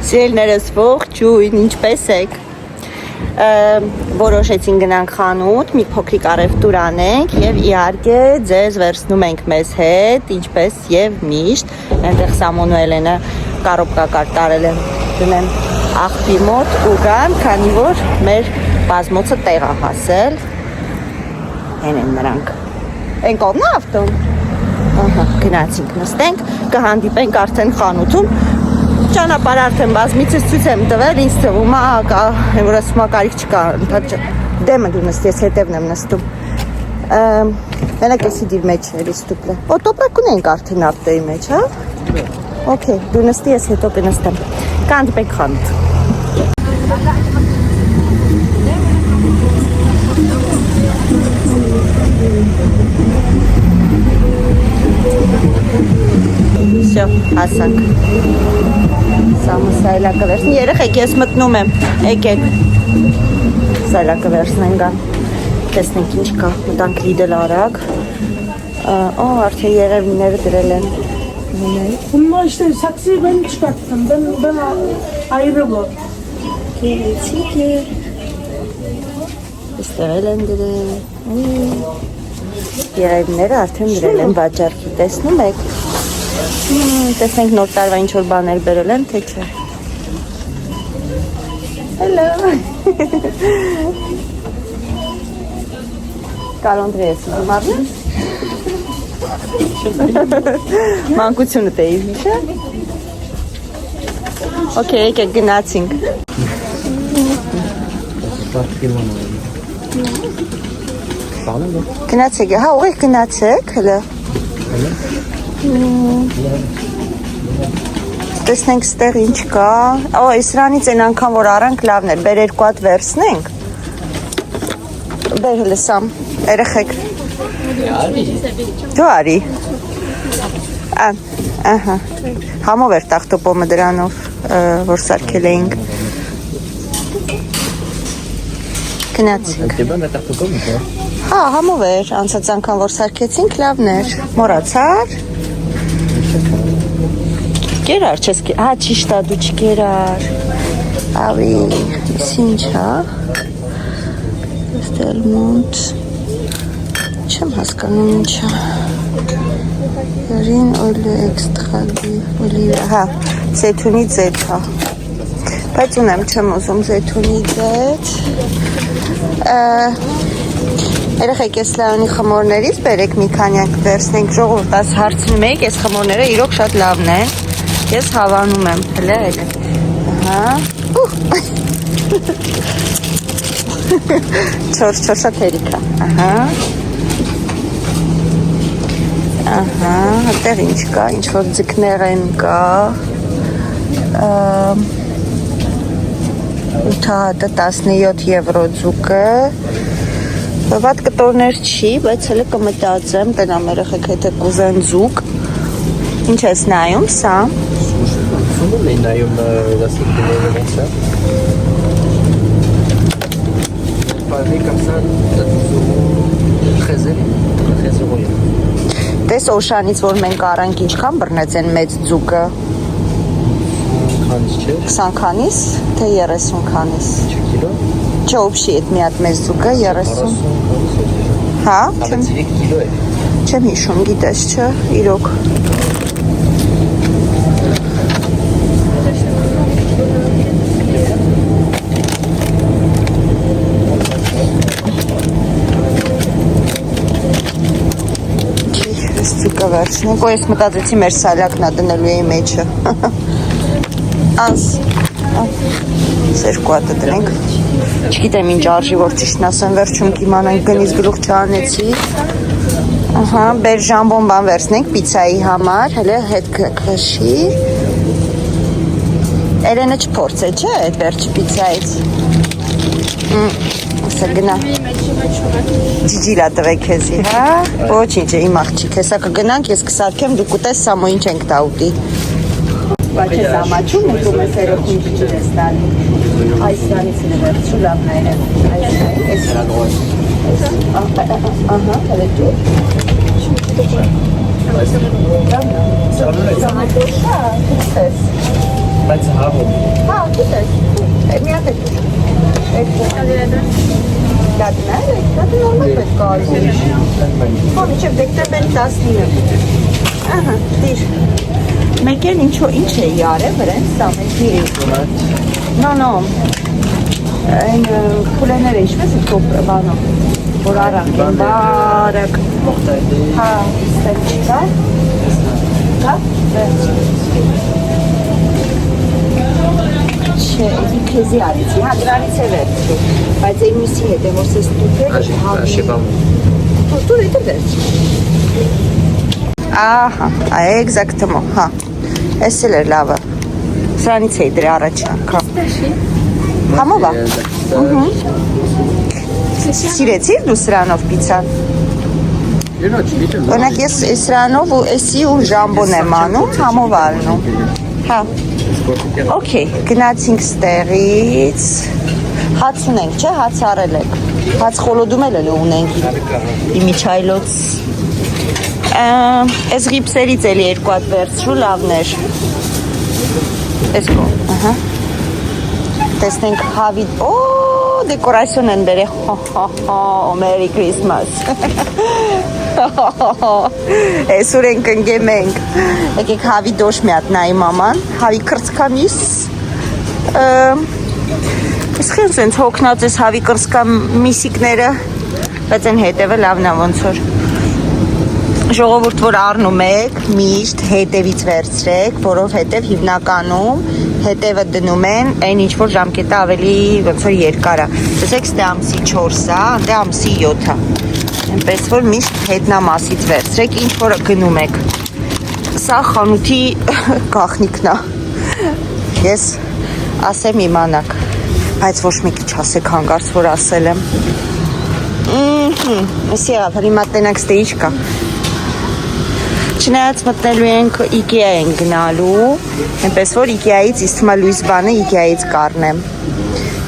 Սիրելիներս ողջույն, ինչպես եք։ Որոշեցին գնանք խանութ, մի փոքրիկ առևտուր անենք եւ իհարկե ձեզ վերցնում ենք մեզ հետ, ինչպես եւ միշտ։ Այնտեղ Սամոնու Էլենը կարոպկա կարտարել են դնեն աղբի մոտ ու գան, քանի որ մեր բազմոցը տեղ է հասել։ Այն են նրանք։ Այն կողմն է ավտոն։ Ահա, գնացինք, նստենք, կհանդիպենք արդեն խանութում։ Ճանապարհ արդեն բազմիցս ցույց եմ տվել, ինձ թվում է, որ ասում եմ կարիք չկա, դեմը դու նստի, ես հետևն եմ նստում։ Մենակ էսի դիր մեջ էլի ստուպլը։ Օտոպարկ ունենք արդեն ավտոյի մեջ, հա։ Okay, դու նստի, ես հետո կնստեմ։ Կհանդիպենք խանութ։ Всё, հասանք։ Սայլակը վերցնի, երեխեք, ես մտնում եմ, եկեք։ Սայլակը վերցնենք գան, տեսնենք ինչ կա, մտանք Lidl արագ։ Արդեն երևիները դրել են։ Bunlar işte saksıyı ben çıkarttım, ben ayrı bu. Kեցիկը։ Ստեղել են դրել։ Երևիները արդեն դրել են բաժարքի, տեսնում եք։ Տեսնենք նոր տարվա ինչ որ բաներ բերել են, թե չէ։ Hello։ Կարոնդրես դիմարն։ Մանկությունը տեի, չէ։ Okay, եկեք գնացինք։ Գնացեք, հա, ուղիղ գնացեք, հələ։ Տեսնենք ստեղ ինչ կա։ Սրանից այն անգամ որ արանք լավն էր, բեր երկու հատ վերցնենք։ Բեր հələ սամ, երեխեք։ Դու արի։ Ահա։ Համով էր տախտոպոմը դրանով, որ սարքել էինք։ Գնացինք։ Հա, համով էր, անցած անգամ որ սարքեցինք, լավն էր։ Մոռացար։ Կերար, չես կերար, հա, ճիշտ է, դու չկերար։ Ավի, իս ինչ, հա։ Ստելմոնտ։ Չեմ հասկանում ինչա։ Յարին օլի էքստրադի, օլիվա, հա, զեյթունի ձեթ, հա։ Բայց ունեմ, չեմ ուզում զեյթունի ձեթ։ Երեխեք, ես լայոնի խմորներից բերեք մի քանյակ վերցնենք, ժողովուրդ, այս հարցնում եք, ես խմորները իրոք շատ լավն են, ես հավանում եմ, հլե, ահա, չորշա թերիքա, ահա, հատեղ ինչ կա, ինչ որ ձկներ են կա, 8 հատը 17 եվրո ձուկը, Վատ կտորներ չի, բայց հələ կմտածեմ, տնամ երեխեք եթե կուզեն ձուկ, ինչ ես նայում, սա? Սունում են նայում լասիկները ոնց է։ Պարմի կամսա 13 եվրո։ Տես Օշանից, որ մենք առանք ինչքան բռնեց են մեծ ձուկը։ 20 քանիս, թե 30 քանիս։ 2 կիլո։ Չէ, ոբշի այդ մի հատ մեծ ձուկը 30։ Հա? 3 կիլո է։ Չեմ հիշում, գիտես, չէ, իրոք։ Ես ձուկը վերցնենք, ես մտածեցի մեր սալակն է դնելու էի մեջը։ Անց, երկու հատը դնենք։ Չգիտեմ ինչ արժի, որ ճիշտն ասեմ, վերջում կիմանանք գնից գլուխ չանեցի։ Ահա, բեր ժամբոն բան վերցնենք պիցայի համար, հələ հետ քշի։ Էրենը չփորձե, չէ, այդ վերջի պիցայից։ Ասա գնա։ Ջիջիլա տվեք քեզի, հա։ Ոչինչ է, իմ աղջիկ, հեսա կգնանք, ես կսարքեմ, դու կուտես սամո ինչ ենք տա ուտի։ Բայց ես ամաչում ու դու մեզ երոքին ջիջիլ ես տալի։ Այս սրանից է վերցու լավն է երև։ Այս ահա, հələ դու։ Սամատոշա, կուտես։ Բայց հավոմ։ Հա, գիտես։ Մի հատ է։ Դա նորմալ է կարելի։ Հո, մինչև դեկտեմբերի 19-ը։ Ահա, դիր։ Մեկ էլ ինչ է արել վրան, սա մեկի։ No. Այն փուլեները ինչպես է կոպ բանով, որ արանք են բարակ։ Հա, ստեղ չկա։ Կա, չէ, քեզի արեցի, հա, դրանից է վերցրու, բայց այն միսի հետ է, որ սես տուտել, Աշիպամ։ տուր էդ է վերցրու։ Ահա, էգզակտմո, հա, ես էլ էր լավը, սրանից էի դրի առաջ անգամ։ Համով է։ Սիրեցիր դու սրանով պիցան։ Օրինակ ես սրանով ու էսի ու ժամբոն եմ անում, համով ալնում։ Հա։ Okay, գնացինք ստեղից։ Հաց ունենք, չէ՞, հաց արել եք։ Հաց խոլոդում էլ ունենք։ Իմիջայլոց։ Այս ռիպսերից էլի երկու հատ վերցրու լավներ։ Էս կո, ահա։ Տեսնենք հավի, դեկորացիոն են բերել, Merry Christmas, այսուր ենք ընգեմ ենք, եկեք հավի դոշ մի հատ նայի մաման, հավի կրծքամիս, ես խենց ենք հոգնած ես հավի կրծքամիսիկները, բայց են հետևը լավնա ոնց որ, ժողովուրդ որ առնում եք, միշտ հետևից վերցրեք, որով հետև հիմնականում հետևը դնում են, այն ինչ որ ժամկետը ավելի ոնց որ երկար է։ Տեսեք, ստե ամսի 4-ա, դե ամսի 7-ա։ Այնպես որ միշտ հետնամասից վերցրեք, ինչ որ գնում եք։ Սա խանութի գաղտնիքն է։ Ես ասեմ իմանաք, բայց ոչ մի քիչ ասեք հանգարց, որ ասել եմ։ Էս եղավ, հիմա տենակ ստե ինչ կա։ Չնայած մտնելու ենք Ikea ենք գնալու, այնպես որ Ikea-ից ինձ թվում է լույս բանը Ikea-ից կառնեմ։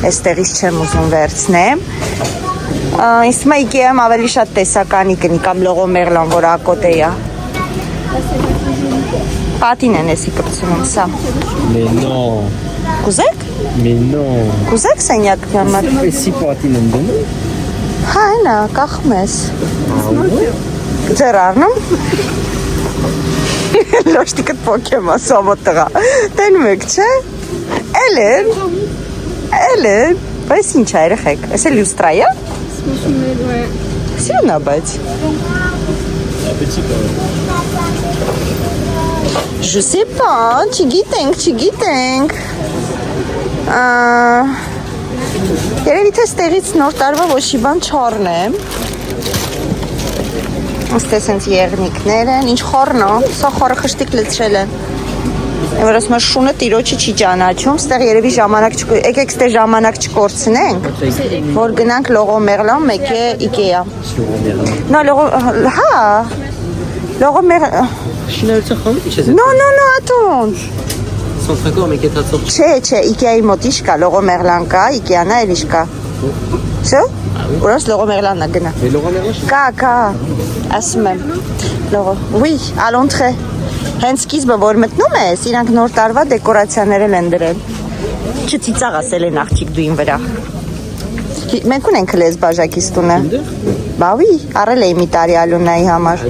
Այստեղից չեմ ուզում վերցնեմ։ Ինձ թվում է Ikea-ում ավելի շատ տեսականի կնի կամ լողոմերլան, որ ակոտ է։ Պատին են էսի կպցնում սա։ Մենո։ Կուզեք։ Մենո։ Կուզեք սենյակ համար։ Էսի պատին են դնում։ Հա, այնա, կախում ես։ Ձեր առնում։ Լոշտիկդ պոկեմա սամոտ տղա, տենում եք, չէ? Էլեն, բայց ինչ է երեխեք, ես է լյուստրա է? Սիրուն է, բայց Je sais pas, չգիտենք Երևի թե ստեղից նոր տարվա ոչի բան չառնեմ Ոստե սենց եղնիկներ են, ինչ խորն է, սա խորը խշտիկ լծրել են Որ ասում է շունը տիրոջը չի ճանաչում, ստեղ երևի ժամանակ եկեք ստեղ ժամանակ չկորցնենք, որ գնանք լողոմերլան, մեկ է Ikea No, հա, լողոմերլան Շինարարության խանութ ինչ ես No, ատոնց Սոնցնակով մեկ եթացող Չէ, Ikea-ի մոտ իշ կա, լողոմերլան կա, Ikea-ն էլ իշ կա Շո, որոս լողոմերլանն է գնա Կա, ասում եմ Oui, à l'entrée Հենց սկիզբը, որ մտնում ես, իրանք նոր տարվա դեկորացիաներ են դրել Չծիծաղ ասել են աղջիկ դու ին վրա Մենք ունենք լեզ բաժակիստունը Բավի, առել էի մի տարի Ալունայի համար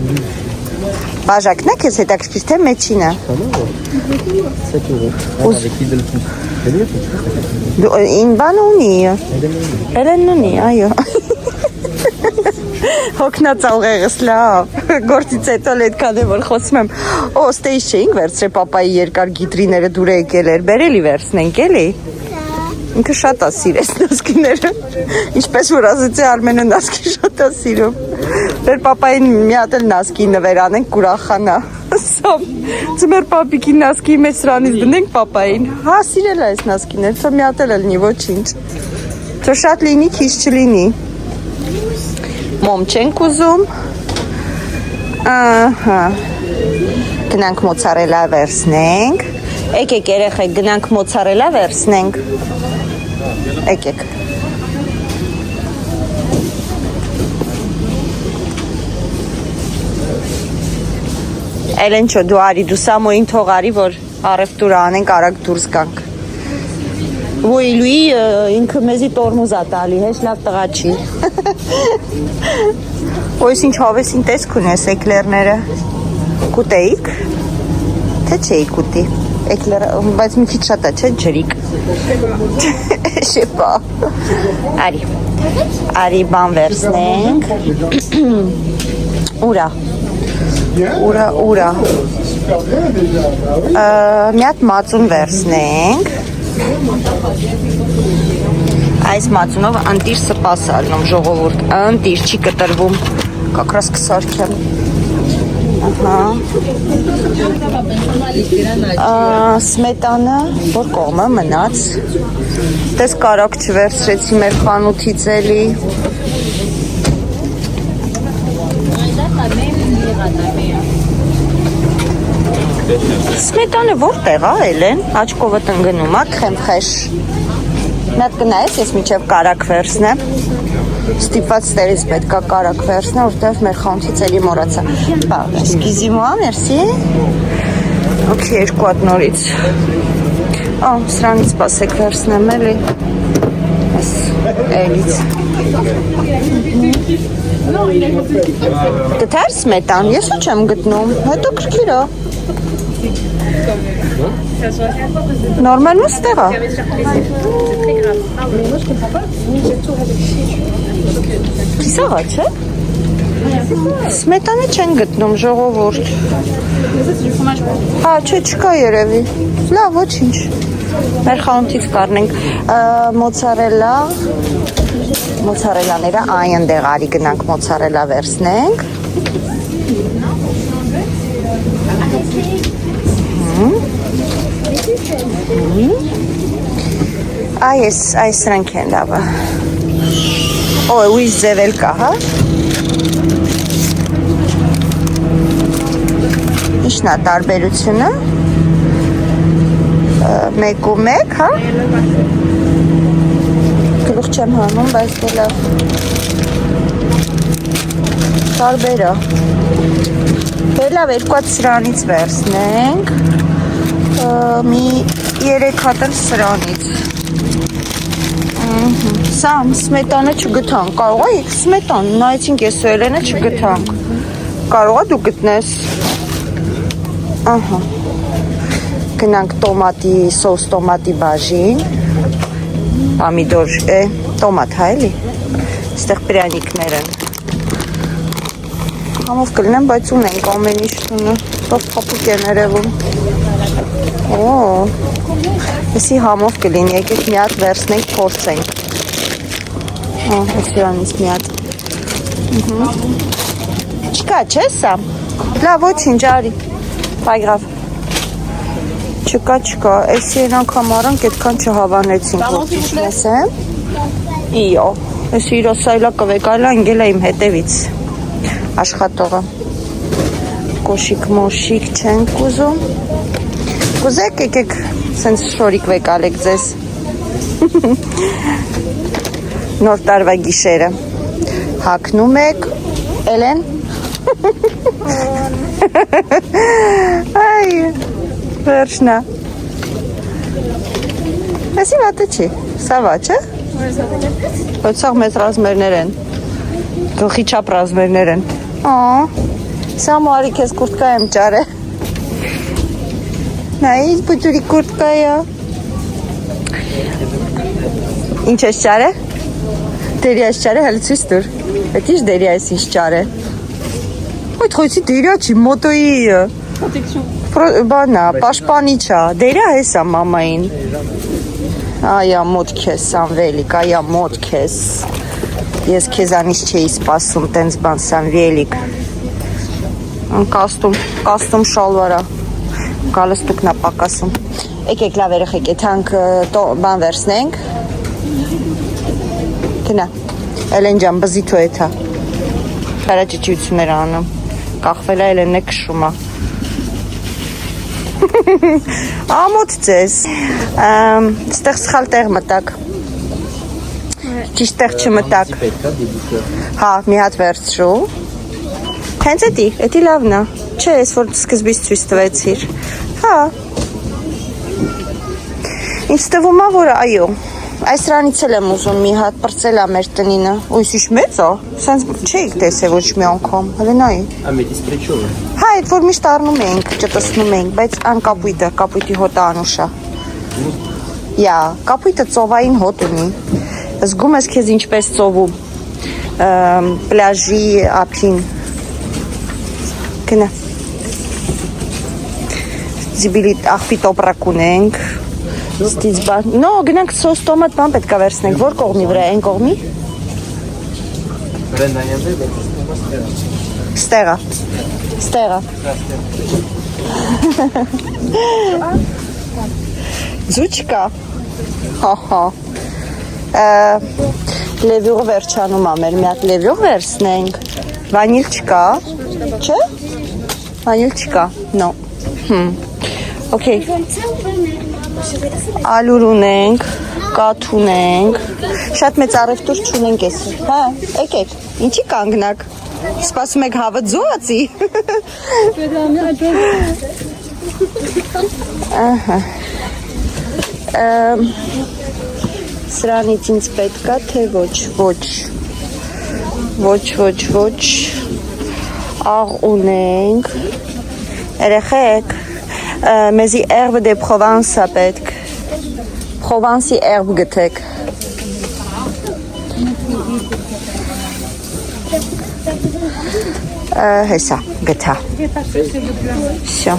Բաժակն է քեզ հետաքրքիր թե մեջինը Ին բան ունի Էլեն ունի, այո Հոգնած աղեղս լավ, գործից հետո լետքան է, որ խոսում եմ, ստեից չէինք վերցրե պապայի երկար գիտրիները դուր եկել էր, բերելի վերցնենք էլի, ինքը շատ է սիրես նասկիները, ինչպես որ ասեցի Արմենը նասկի շատ է սիրում, վեր պապային մի հատ էլ նասկի նվեր անենք կուրախանա, ծմեր պապիկի նասկի մեջ սրանից դնենք պապային, հա սիրել է այս նասկիներ, ծո մի հատ էլ լինի ոչինչ, ծո շատ լինի, քիչ չլինի, Մոմ չենք ուզում Գնանք մոցարելա վերցնենք Եկեք երեխեք գնանք մոցարելա վերցնենք Եկեք Էլեն չո դու արի դու սամոյին թող արի որ Առևտուր անենք, արագ դուրս գանք։ Ոյ լուի ինքը մեզի տորմուզ ա տալի, հեչ լավ տղա չի։ Ոյս ինչ հավեսին տեսք ունես էկլերները։ Կուտեիք։ Թե չէի կուտի։ Էկլերը, բայց մի քիչ շատ է, չէ՞ ջրիկ։ Շեպա։ Արի։ Արի բան վերցնենք։ Ուրա։ Ուրա։ Մի հատ մածուն վերցնենք։ Այս մածունով ընտիր սպաս ալնում ժողովուրդ, ընտիր չի կտրվում, как раз կսարքեմ։ Սմետանը, որ կողմը մնաց, տես կարակ չվերցրեցի մեր խանութից էլի։ Սմետանը որտեղ ա Էլեն, աչքովը տնգնում ա, քեմխեշ։ Մի հատ կնայես, ես միջև կարակ վերցնեմ։ Ստիպված ստերից պետք է կարակ վերցնեմ, որտեղ մեր խանութից էլի մոռացա։ Սկիզիմոա, մերսի։ Okay, երկու հատ նորից։ Սրանից սպասեք վերցնեմ էլի։ Այս էլից։ Գտար սմետան, ես ու չեմ գտնում, հետո կրքիր ա։ Նորմալ մստեղ ա։ Կիսաղ ա, չէ։ Սմետանը չեն գտնում ժողովուրդ։ Հա, չէ, չկա երևի։ Լավ, ոչինչ։ Մեր խանութից կառնենք մոցարելաները այն դեղ արի գնանք մոցարելա վերցնենք։ Այս սրանք են լավը։ Ուիս ձևել կա, հա։ Ինչն է տարբերությունը։ Մեկ ու մեկ, հա։ Գլուխ չեմ հանում, բայց դե լավ։ Տարբեր է։ Դե լավ, երկու հատ սրանից վերցնենք։ Մի 3 հատ էլ սրանից։ Սա սմետանը չգտանք, կարող է սմետան, նայեցինք ես ու Էլենը չգտանք։ Կարող է դու գտնես։ Ահա։ Գնանք տոմատի, սոս տոմատի բաժին։ Պամիդոր, տոմատ, հա էլի։ Ստեղ պրյանիկներ են։ Համով կլնեմ, բայց ունենք ամեն ինչ ունը։ Բավ փապուկ է ներևում։ Եսի համով կլին, եկեք մի հատ վերցնենք, փորձենք։ Սրանից մի հատ։ Չկա, չէ սա։ Լավ, ոչինչ, արի։ Բայգավ։ Չկա, էսի են անգամ արանք այդքան չհավանեցինք, որ ճիշտնես եմ։ Իո, էսի իրո սայլա կվեկայլա ընգել է իմ հետևից։ Աշխատողը։ Կոշիկ-մոշիկ չենք ուզում։ Կուզեք, եկեք սենց շորիկ վեկալեք ձեզ։ Նոր տարվա գիշերը հակնում եք, Էլեն։ Այ, վերջնա։ Այսի վատը չի, սա վա չէ։ Ոչաղ մեծ ռազմերներ են, գլխի չապ ռազմերներ են։ Սա մարի կեզ կուրտկա եմ ճար է։ Նայից բուջուրի կուրտկա է։ Ինչ ես ճար է։ Դերի այս ճար է, հələ ցույց տուր։ Այդ ինչ դերի այս ինչ ճար է։ Այդ խոյցի դերիա չի, մոտոյի բանա, պաշպանիչա, դերիա հեսա մամային։ Այա մոտ քեզ, Սամվելիկ, այա մոտ քեզ։ Ես քեզանից չէի սպասում, տենց բան Սամվելիկ։ Կաստում շալվարա, գալստուկնա պակասում։ Եկեք լավ երեխեք, եթանք բան վերցնենք։ Գնա, Էլեն ջան, բզի թո էթա։ Խարաճիճություններ անում։ Կախվելա Էլենն է կշում է։ Ամոթ ձեզ։ Ստեղ սխալ տեղ մտակ։ Ճիշտ տեղ չմտակ։ Հա, մի հատ վերցրու։ Հենց էդի լավն է։ Չէ, ես որ սկզբից ցույց տվեցիր։ Հա, Ինձ թվում է, որ այո։ Այս սրանից էլ եմ ուզում մի հատ պրծել ամեր տնինը։ Ույս ինչ մեծ է։ Սենց չէիք տեսել ոչ մի անգամ։ Հելենայի։ Ամետից պրիչով է։ Հա, այդ որ միշտ առնում էինք, ճտսնում էինք, բայց ան կապույտի հոտը անուշա։ Յա, կապույտը ծովային հոտ ունի։ Զգում ես քեզ ինչպես ծովում պլաժի ափին։ Գնա։ Զիբիլի աղբի տոպրակ ունենք։ Ստից բան։ Նո, գնանք սոս տոմատ բան պետք է վերցնենք։ Որ կողմի վրա, այն կողմի։ Բրենդանյան բե, Ստեղա։ Ստեղա։ Ձուչկա։ Հա։ Լևյուղ վերջանում ա մեր, մի հատ լևյուղ վերցնենք։ Վանիլ չկա։ Չէ։ Վանիլ չկա։ No։ Okay։ Ալուր ունենք, կաթ ունենք, շատ մեծ առևտուր չունենք ես, հա, եկեք, ինչի կանգնակ, սպասում եք հավը ձուացի, սրանից ինձ պետք է, թե ոչ, աղ ունենք, երեխեք, մեզի erbe de Provence a պետք, Provence-ի erbe գտեք, հեսա, գտա, շո,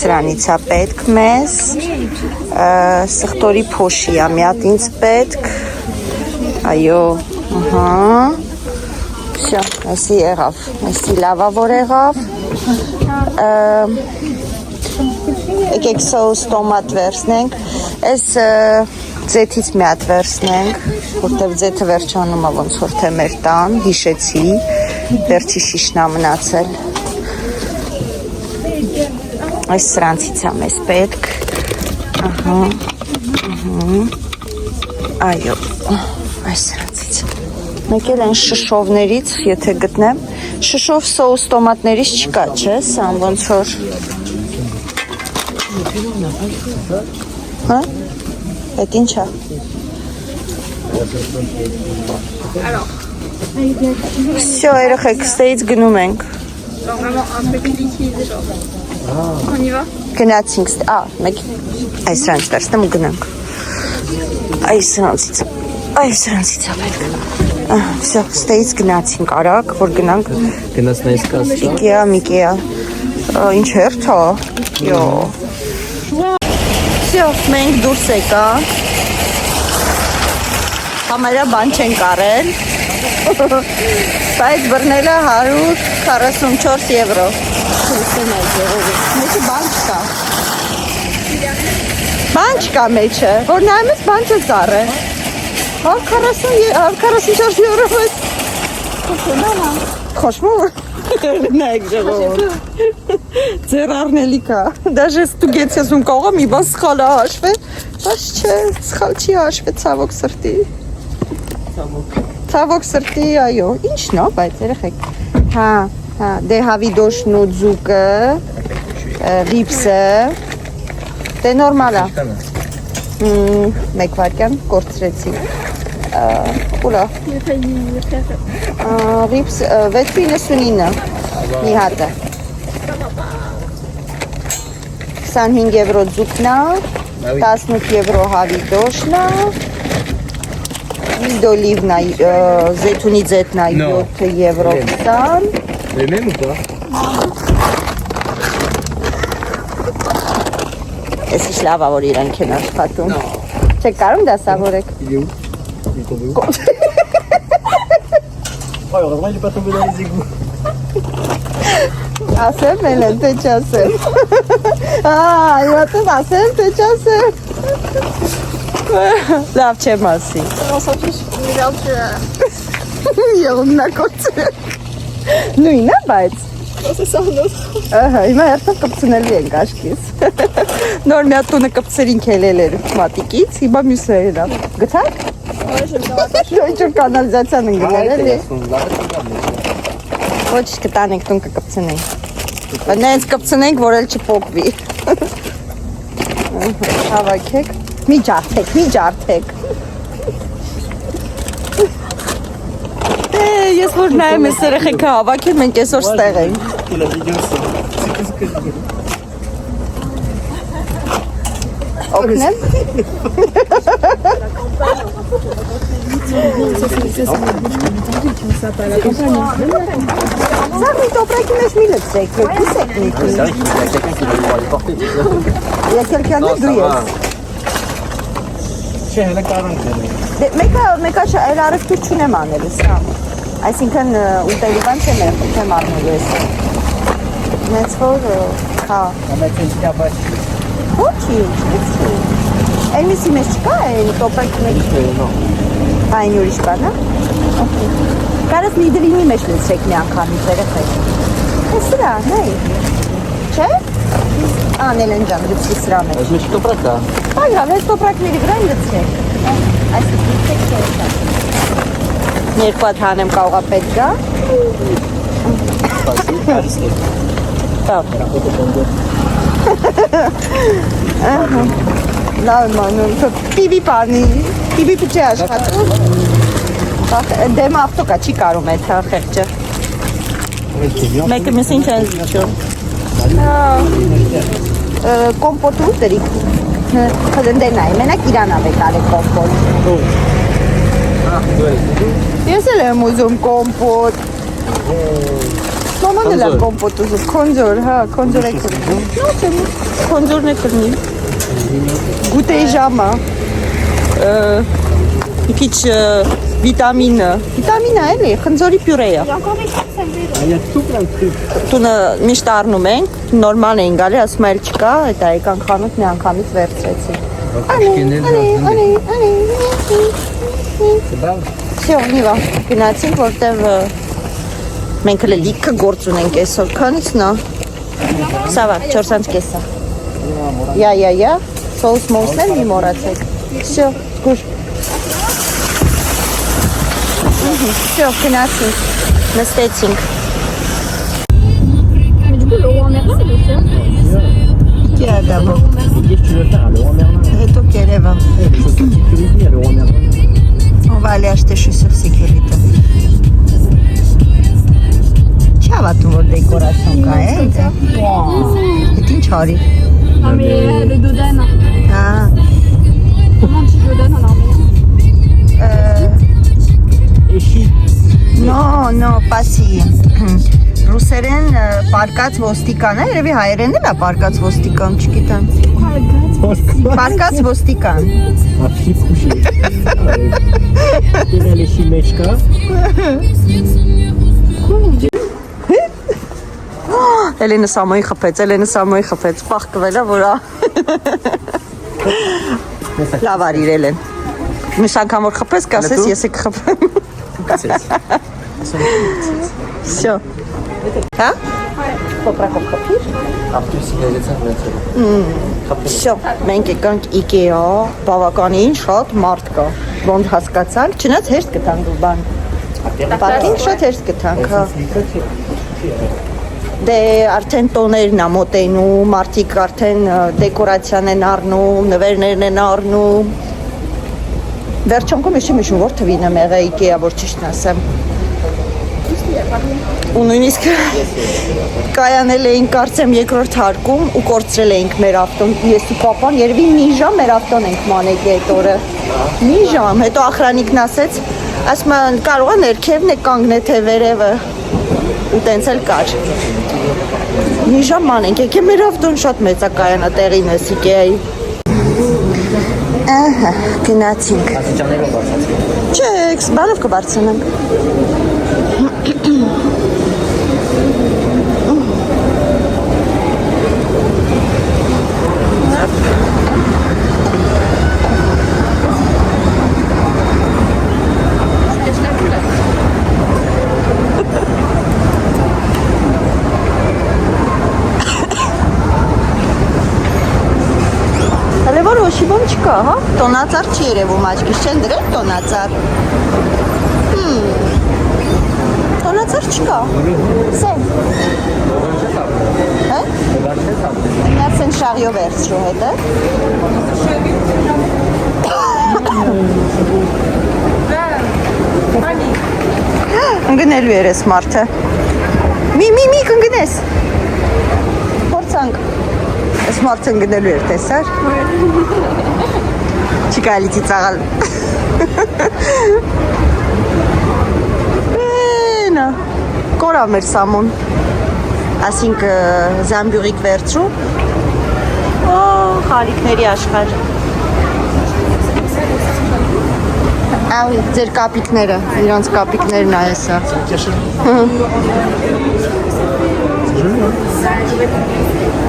սրանից a պետք մեզ, սխտորի փոշի a մի հատ ինձ պետք, այո, շո, այսի եղավ, այսի լավա որ եղավ, եկեք սոուս տոմատ վերցնենք, այս ձեթից մի հատ վերցնենք, որտև ձեթը վերջանում է ոնց որ թե մեր տան, հիշեցի, վերջի շիշնա մնացել, այս սրանցից է մեզ պետք, այո, այս սրանցից, մեկ էլ են շշովներից, եթե գտնեմ, շշով սոուս տոմատներից չկա, չէ, սան ոնց որ Հա? Այդ ինչ է? Всё, երեխեք, ստեից գնում ենք։ Գնացինք, մեկ այս սրանց վերցնեմ ու գնանք։ Այս սրանցից է պետք։ Всё, ստեից գնացինք, արագ, որ գնանք։ գնաց նայս կասա։ Միկեա, ինչ հերթ է, յո։ Всё, մենք դուրս եկա, համարյա բան չենք արել, բայց բռնելը 144 եվրո, մեջը բան չկա մեջը, որ նայում ես բան չես առել, 144 եվրո մեզ, խոշմոր, նայք ժողոր, ձեր առնելիքա, դաժե ստուգեց ես ում կողը մի բան սխալ է հաշվել, բայց չէ, սխալ չի հաշվել ցավոք սրտի, այո, ինչն է, բայց երեխեք, հա, դե հավիդոշն ու ձուկը, վիպսը, դե նորմալ է, մեկ վարկյան կորցրեցի, ուլա, վիպս 6.99 մի հատը, 25 եվրո ձուկն է, 18 եվրո հավիդոշն է, Դոլիվն է, զեթունի ձեթն է 7 եվրո 20 Բեմեմ ու կա։ Ես ինչ լավ է, որ իրանք են աշխատում Չեք կարում դասավորեք Heureusement, il est pas tombé dans les égouts. Ասեմ էլ են, թե չասեմ Իվատում ասեմ, թե չասեմ Լավ չեմ ասի Եղումնակոց Նույն է, բայց Հիմա երդով կպցնելու ենք աշկիս Նոր մի հատ տունը կպցերինք հելել էր մատիկից Հիմա մյուսը հելավ Գթակ? Ինչ-որ կանալիզացիան են գնել էլի Ոչ կտանենք տուն կկպցնենք Նենց կպցնենք, որ էլ չպոկվի Հավաքեք Մի ջարդեք։ Ես որ նայեմ ես երեխեքը հավաքել, մենք այսօր ստեղ ենք։ Օգնեմ։ Սա մի տոպրակի մեջ մի լծեք, կիսեք մի։ Quelqu'un դու ես։ Չէ, հələ կարանք Մեկը այլ առևտուր չունեմ անել, սա։ Այսինքն ուտելու բան չեմ առնել ես։ Նենց որ, հա։ Ոչինչ։ Այն միսի մեջ չկա, այն տոպրակի մեջ։ Այն ուրիշ բան, հա։ Կարս մի դրինի մեջ լցրեք մի անգամից երեխեք։ Սրա, նայ։ Չէ։ Անել են ջան, լցրի սրա մեջ։ Այս մեջ տոպրակ կա։ Այո, այս տոպրակների վրա լցրեք։ Այսինքն լցրեք։ Երկու հատ հանեմ կաղա պետք է։ Տավ։ Լավ մանուն, պիվի պանի, պիվի պիչի աշխատում։ Դեմ ավտո կա, չի կարում է թա խեղճը։ Մեկը միս ինչ են զիչում։ Կոմպոտ ուտերիք։ Հընդենայ, մենակ իրան ավեք ալե կոմպոտ։ Ես էլ եմ ուզում կոմպոտ։ Մաման էլ է կոմպոտ ուզում, կոնձոր, հա, կոնձոր է կրնի։ Կոնձորն է կրնի։ Գուտեի ժամա։ Մի քիչ վիտամինը։ Վիտամինը էլի, խնձորի պյուրեյը։ Տունը միշտ առնում ենք, նորմալ էին գալի, ասում էլ չկա, այդ այկան խանութ մի անգամից վերցրեցի։ Всё, նիվա, գնացինք, որտև մենք էլ լիքը գործ ունենք այսօր, քանից նա։ Սավա, 4:30-ա։ Յա, սոուս մոսներ մի մոռացեք։ Всё, գուր։ Всё, գնացինք, նստեցինք։ Կիա դաբո։ Հետո կերևա։ On va aller acheter chaussures sécurité. Չավատում որ դեկորացիոն կա է։ Էդ ինչ արի։ Le dodane. Հա։ Comment tu dodane en arménien? No, պասի։ Ռուսերեն պարկած ոստիկան է, երևի հայերեն էլ է պարկած ոստիկան, չգիտեմ։ Պարկած ոստիկան։ Ափի քուշի։ Դերել էշի մեջ կա։ Էլենը սամոյի խփեց, պախկվել է, որա։ Լավ արիր Էլեն։ Մյուս անգամ որ խփես, կասես ես եք խփեմ։ Всё։ Հա? Տոպրակով խփիր։ Ավտոսի գերեցան վերցրել։ Всё, մենք եկանք IKEA, բավականին շատ մարդ կա։ Ոնց հասկացանք, չնայած հեշտ գտանք դու բան։ Պարկինգ շատ հեշտ գտանք, հա։ Դե արդեն տոներն է մոտենում, մարդիկ արդեն դեկորացիան են առնում, նվերներն են առնում։ Վերջոնքում ես չեմ հիշում, որ թվին եմ եղել IKEA, որ ճիշտն ասեմ։ Ու նույնիսկ կայանել էինք կարծեմ երկրորդ հարկում ու կորցրել էինք մեր ավտոն։ Ես ու պապան երևի մի ժամ մեր ավտոն ենք մանեկի այդ օրը։ Մի ժամ, հետո ախրանիկն ասեց, ասում է կարող է ներքևն է կանգնե թե վերևը։ Ու տենց էլ կար։ Մի ժամ մանենք, եկե մեր ավտոն շատ մեծ է կայանատեղին է IKEA-ի։ Ահա, գնացինք։ Աստիճաններով բարձրացրել։ Չէ, բանով կբարձրանանք։ Հələ ոչի բան չկա, հա? Տոնածառ չի երևում աչքից, չեն դրել տոնածառ։ Տոնացար չկա։ Սեն։ Հա։ Նարս են շաղյո վերցրու հետը։ Ընգնելու էր ես մարդը։ Մի կընգնես։ Փորձանք։ Ես մարդը ընգնելու էր, տեսար։ Չկալի ծիծաղալ։ Բենա, կորա մեր սամոն, ասինք զամբյուրիկ վերցրու, խալիքների աշխար, ավի, ձեր կապիկները, իրանց կապիկներն այեսա,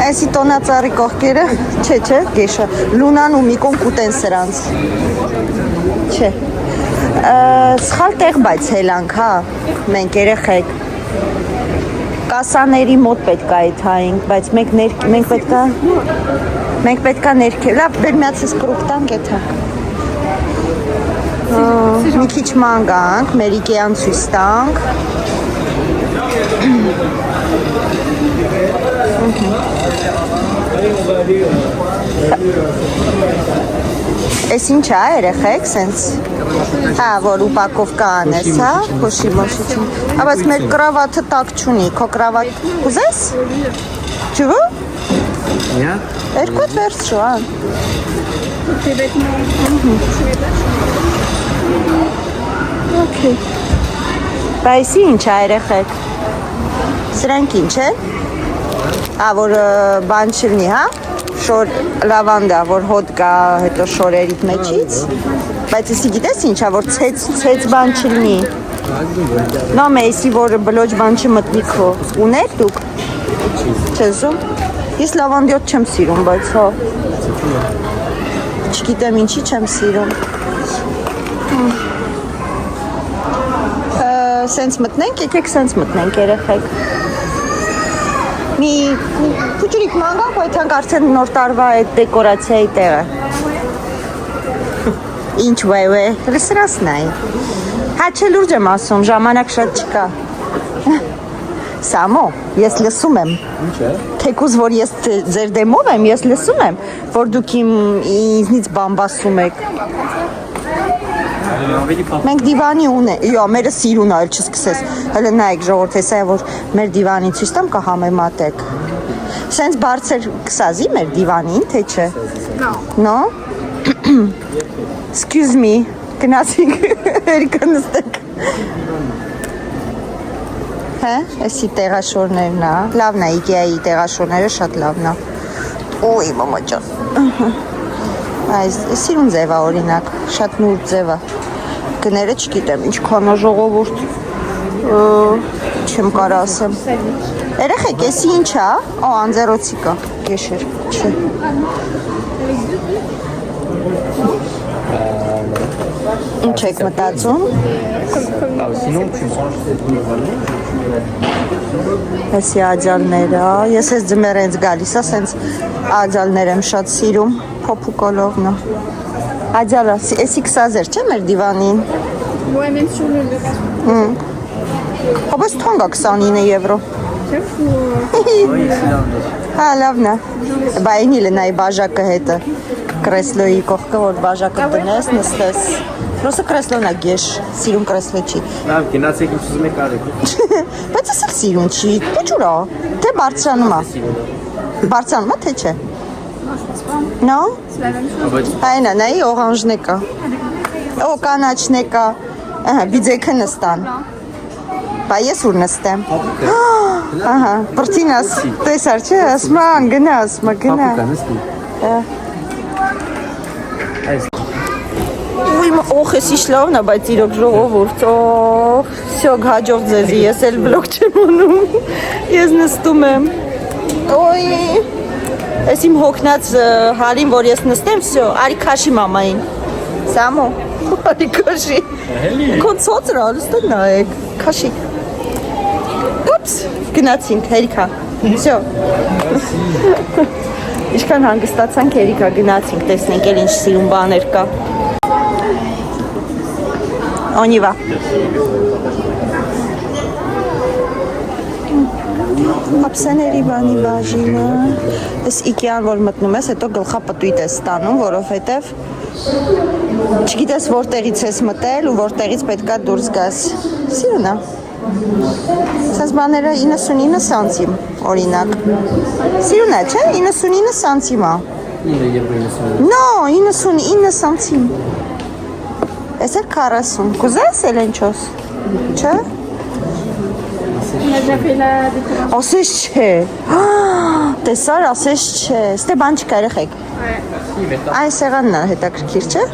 այսի տոնածարի կողքերը, չէ, գեշա, լունան ու միկոն կուտեն սրանց, չէ, սխալ տեղ բայց հելանք, հա, մենք երեխեք, կասաների մոտ պետք է այթայինք, բայց մենք պետք է ներքել, լավ, բերմյացս կրուկ տանք եթանք, մի քիչ ման գանք, մեր իկեան ցույց տանք, Էս ինչ է երեխեք, սենց, հա, որ ուպակովկա անես, հա, հոշի մոշիչին, բայց մեր կրավաթը տակ չունի, քո կրավաթ կուզես, չվո, երկոտ վերցրու, ան, բայսի ինչ է երեխեք, սրանք ինչ է, որ բան չլնի, հա, շոր լավանդա, որ հոտ կա հետո շորերիտ մեջից, բայց եսի գիտես ինչա, որ ցեց բան չլնի, նո մեսի, որ բլոջ բան չմտնի քո, ուներ դուք, չեզում, ես լավանդիոտ չեմ սիրում, բայց հա, չգիտեմ ինչի չեմ սիրում, սենց մտնենք, եկեք սենց մտնենք երեխեք, մի փուճուրիկ մանգանք, այդանք արդեն նոր տարվա այդ դեկորացիայի տեղը։ Ինչ վայ, լսրասն այ։ Հա չէ լուրջ եմ ասում, ժամանակ շատ չկա։ Սամո, ես լսում եմ։ Ինչ է։ Թեկուզ, որ ես ձեր դեմով եմ, ես լսում եմ, որ դուք ինձնից բամբասում եք։ Մենք դիվանի ունենք, մերը սիրուն այլ չսկսես, հələ նայեք ժողորդ հեսա է, որ մեր դիվանի ցույց տամ կա համեմատեք, սենց բարձր կսազի մեր դիվանին, թե չէ, no? Excuse me, գնացինք, երիկա նստեք, հե, էսի տեղաշորներն է, լավն է, Իկեայի տեղաշորները շատ լավն է, ոյ մամա ջան, այս սիրուն ձև է օրինակ, շատ նուրդ ձև է, գները չգիտեմ, ինչքան է ժողովուրդ, չեմ կարա ասեմ, երեխեք, եսի ինչ է, անձերոցի կա, գեշեր, չէ, ինչ եք մտածում, եսի աջալները, ես ես ձմեր ենց գալիս, ասենց աջալներ եմ շատ սիրում, փոպուկոլովն է, աջալը, եսի կսազեր չէ մեր դիվանին, Ouais, même sur le local. Հոբս թոնգ է 29 եվրո, հա լավն է, բայինի լնայի բաժակը հետը, կրեսլոյի կողքը, որ բաժակը դնես, նստես, Պրոսը կրեսլոն է գեշ, սիրուն կրեսլո չի։ Լավ, գնացեք իմ սուզում եք արեք։ Բայց ես էլ սիրուն չի, պոչուր է, թե բարձրանում է։ Բարձրանում է, թե չէ։ No? Այն է, նայի օղանժն է կա։ Օ, կանաչն է կա։ Բիձեքը նստան։ Բա ես ուր նստեմ։ Ահա, պրտինաս, տեսար չէ, ասման, գնաս, մա գնա։ Օխ, ես իշլավն է, բայց իրոք ժողովուրդ, օխ, սյոգ հաջող ձեզի, ես էլ բլոգ չեմ ունում, ես նստում եմ, ոյ, ես իմ հոգնած հալին, որ ես նստեմ, սյո, արի կաշի մամային, սամո, արի կաշի, կոն ծոցր ալուստը նայեք, կաշի, ուպս, գնացինք, հերիքա, սյո, իշքան հանգստացանք, հերիքա, գնացինք, տեսնենք էլ ինչ սիրուն բաներ կա, On y va. Ապսեների բանի բաժինը։ Այս Ikea-ն որ մտնում ես, հետո գլխապտույտ ես ստանում, որովհետև չգիտես որտեղից ես մտել ու որտեղից պետքա դուրս գաս։ Սիրուն է։ Սենց բաները 99 սանտիմ, օրինակ։ Սիրուն է, չէ՞, 99 սանտիմ է։ No, 99 սանտիմ։ Այս էլ 40, կուզես էլ ենչոս, չէ՞։ On a déjà fait la décoration. Ասես չէ։ Տեսար, ասես չէ։ Ստե բան չկա երեխեք։ Այս սեղանն է հետաքրքիր, չէ՞։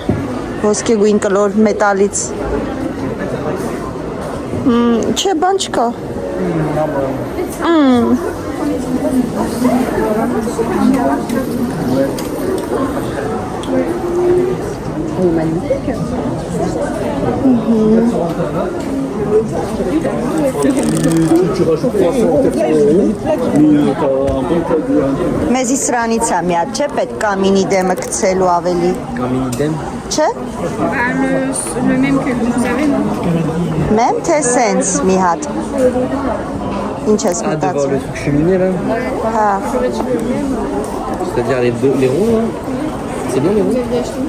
Ոսկե գույն կլոր մետալից։ Չէ, բան չկա։ Tu rajoutes 300 €, mais t'as un bon produit. Մեզի սրանից է մի հատ, չէ՞, պետք կամինի դեմը գցելու ավելի։ Կամինի դեմ։ Չէ՞։ Bah, le même que vous avez, non? Մեմ թե սենց մի հատ։ Ինչ ես Ah, de voir մտածում։ le truc cheminé là. Հա։ C'est-à-dire les ronds là. C'est bien les ronds. Vous avez acheté?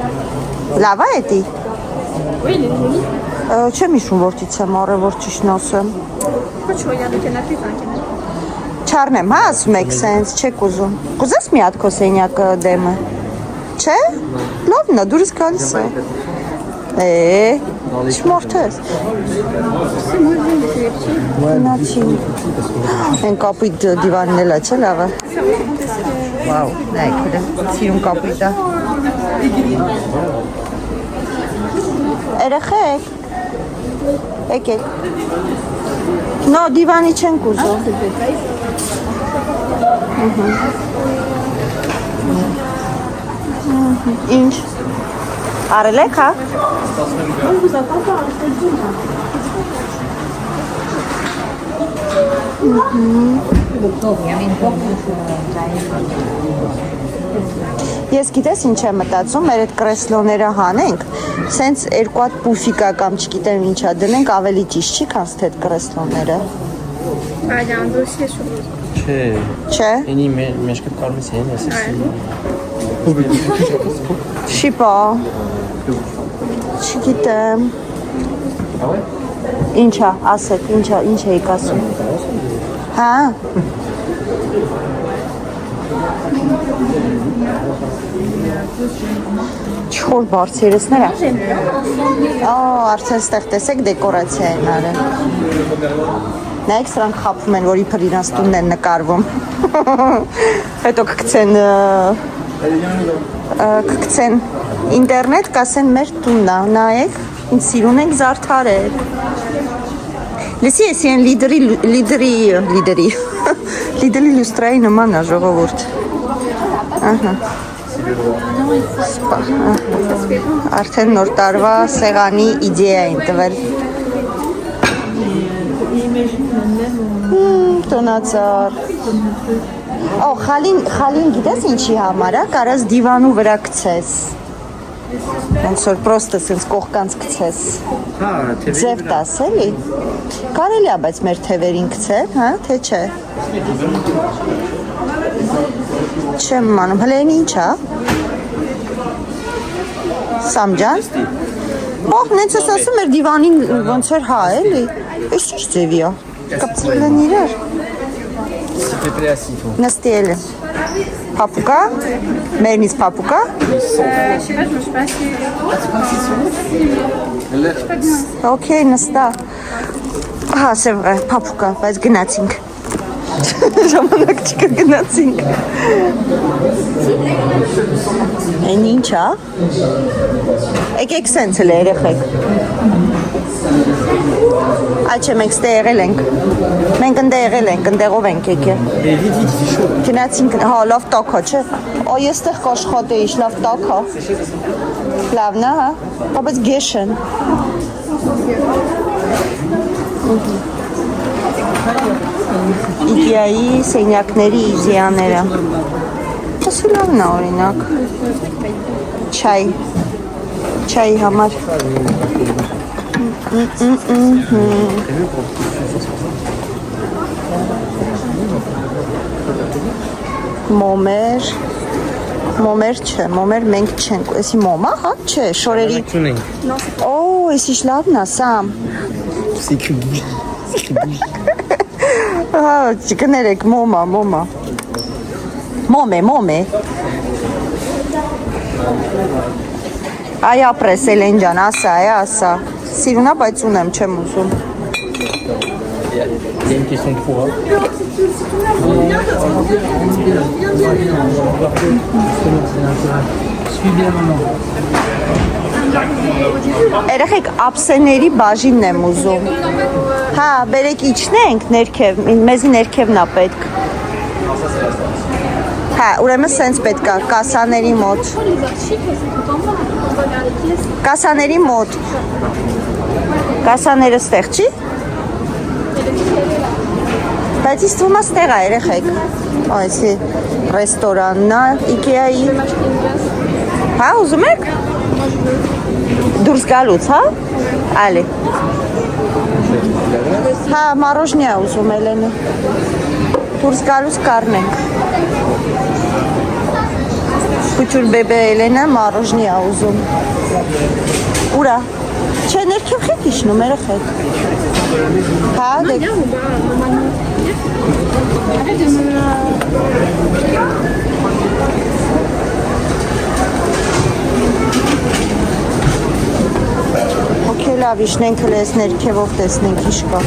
Լավ է էդի։ Oui, il est joli. Չեմ հիշում որտից եմ առել, որ ճիշտն ասեմ։ Pourquoi tu regardes le canapé? Enfin, un canapé. Չառնեմ, հա, ասում եք սենց, չեք ուզում։ Կուզես մի հատ քո սենյակը դեմը։ Չէ՞։ Լավն է, դուրս գալիս է։ Չմորթես։ Նացի։ Են կապույտ դիվանն էլ է, չէ՞ լավը։ Վաու, նայեք, սիրուն կապույտ է։ Երեխեք։ Եկեք։ No, դիվանի չենք ուզում։ Ինչ։ Արել եք, հա։ Ես գիտես ինչ եմ մտածում, մեր այդ կրեսլոները հանենք, սենց երկու հատ պուֆիկա կամ չգիտեմ ինչա դնենք, ավելի ճիշտ չի, քան այդ կրեսլոները։ Bah, il y a un dossier sur le. Չէ։ Չէ։ Էնի մեջքը կարմիր է, ասես։ Շիպա։ Չգիտեմ։ Ինչա, ասեք, ինչ էիք ասում։ Հա։ Չոր բարձերեսներ է։ Արդեն ստեղ տեսեք դեկորացիա են արել։ Նայեք սրանք խապվում են, որ իբր իրանց տունն են նկարվում։ Հետո կգցեն ինտերնետ, կասեն մեր տունն է, նայեք, ինչ սիրուն ենք զարդարել։ Լսի ես են լիդերի լուստրայի նման է ժողովուրդ։ Ահա։ Արդեն նոր տարվա սեղանի իդեա են տվել։ Տնածար։ Խալին գիտես ինչի համար է, կարաս դիվանու վրա գցես։ Ոնց որ պրոստը սենց կողքանց գցես։ Հա, Ձև տաս էլի։ Կարելի է, բայց մեր թևերին գցել, հա, թե չէ։ Չեմ իմանում, հլեն ինչ է։ Սամջան։ Նենց ես ասում մեր դիվանին ոնց էր հա էլի։ Այս ինչ ձևի է։ Կապցրել են իրար։ Նստել է։ Պապուկա։ Մերնից պապուկա։ Je sais pas, je me suis pas assez. Okay, նստա։ Հա, c'est vrai, պապուկա, բայց գնացինք։ Ժամանակ չկա գնացինք։ Են ինչ է։ Եկեք սենց էլ երեխեք։ Այդ չէ, մենք ստե եղել ենք։ Մենք ընդ եղել ենք, ընդեղով ենք եկել։ Գնացինք, հա, լավ տակ է, չէ։ Այ էստեղ կաշխատեի, լավ տակ է։ Լավն է, հա։ Բայց գեշ են։ Ikea-ի սենյակների իդեաները։ Ասի լավն է օրինակ։ Չայ համար։ մոմեր չէ, մոմեր մենք չենք, էսի մոմ է, հա, չէ, շորերի, օ, էսի շլավն է, սամ, հա, կներեք, մոմ է, այ ապրես Էլեն ջան, ասա, սիրունա, բայց ունեմ, չեմ ուզում, Il y a une question de four. Երեխեք ապսեների բաժինն եմ ուզում, հա, բերեք իջնենք ներքև, մեզի ներքևն է պետք, հա, ուրեմն սենց պետք է, կասաների մոտ, կասաները ստեղ չի? Բայց իսկ թվում է ստեղ է երեխեք, այսի ռեստորանն է, Ikea-ի, հա, ուզում եք? Դուրս գալուց, հա? Ալի, հա, մարոժնի է ուզում Էլենը, դուրս գալուց կառնենք, Փուչուր բեբե Էլենը մարոժնի է ուզում, ուրա, չէ, ներքև խեք իջնում երեխեք, հա, դեք, Okay, լավ, իշնենք հլես ներքևով տեսնենք ինչ կա,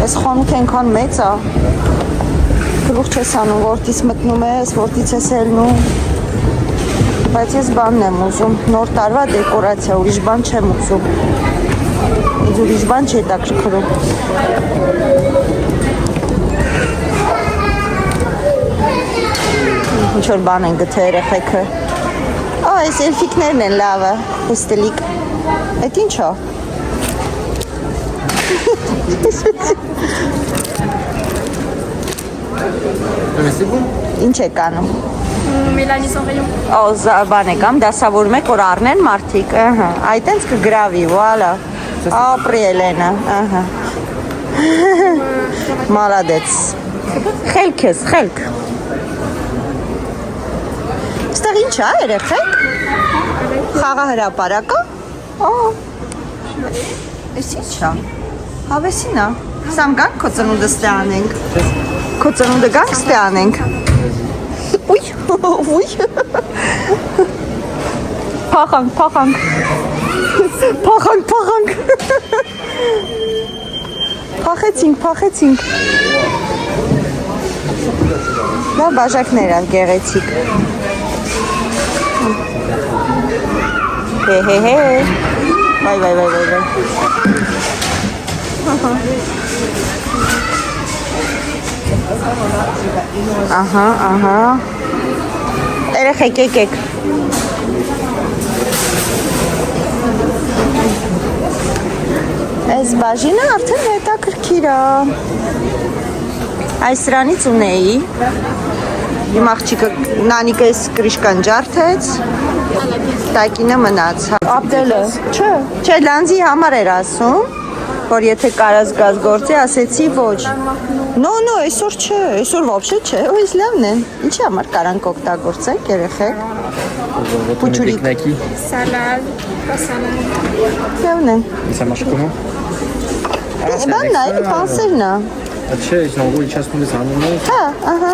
ես խանութ ենքան մեծ է, գլուխ չես անում, որտից մտնում ես, որտից ես ելնում, բայց ես բանն եմ ուզում, նոր տարվա դեկորացիա, ուրիշ բան չեմ ուզում, ինձ ուրիշ բան չի հետաքրքրում, ինչ-որ բան են գթե երեխեքը, այս էլֆիկներն են լավը, հստելիկ, էդ ինչ է, ինչ եք անում, Mélanie sans rayon. բան եկամ, դասավորում եք, որ առնեն մարդիկ, այդ ենց կգրավի, վալա, ապրի Էլենը, մալադեց, խելք ես, խելք, ստեղ ինչ է երեխեք, խաղահրապարակա, ես ինչ է, հավեսին է, սամ գանք քո ծնունդը ստե անենք, քո ծնունդը գանք ստե անենք, Ուй, փախանք, փախեցինք, դա բաժակներ է գեղեցիկ, հե, վայ, ահա, երեխեք եկեք, այս բաժինը արդեն հետաքրքիր է, այս սրանից ունեի, իմ աղջիկը նանիկը այս կրիշկան ջարդեց, տակինը մնաց, ապտելը, չէ, լանձի համար էր ասում, որ եթե կարած գազ գործի, ասեցի ոչ, No, այսօր չէ, այսօր ոобще չէ, այս լավն են, ինչի համար կարանք օգտագործենք երեխեք, Փուչուրիկ, Salade, pas salade. լավն են, Ça marche comment? բանն է, պանսերն է, En gros, ils chassent tous les animaux. հա, ահա,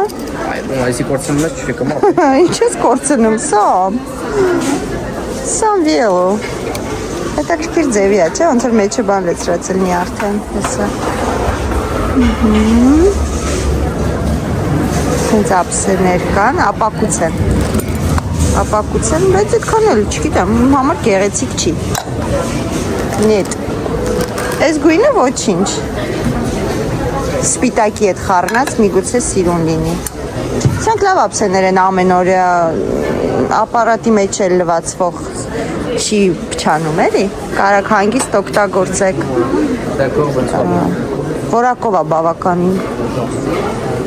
Bon, ici, quand tu le mets, tu fais comment? ինչ ես կործնում, սամ վիելո, հետաքրքիր ձևի է, չէ, ոնց որ մեջը բան լեցրած լինի արդեն, հեսա, Սենց ապսերներ կան, ապակուց են, բայց այդքան էլ չգիտեմ, համար գեղեցիկ չի, նետ, այս գույնը ոչինչ, սպիտակի հետ խառնած միգուցե սիրուն լինի, սրանք լավ ապսերներ են ամեն օրյա ապարատի մեջ էլ լվացվող չի փչանում էլի, կարակ հանգիստ օգտագործեք, որակով է բավականին,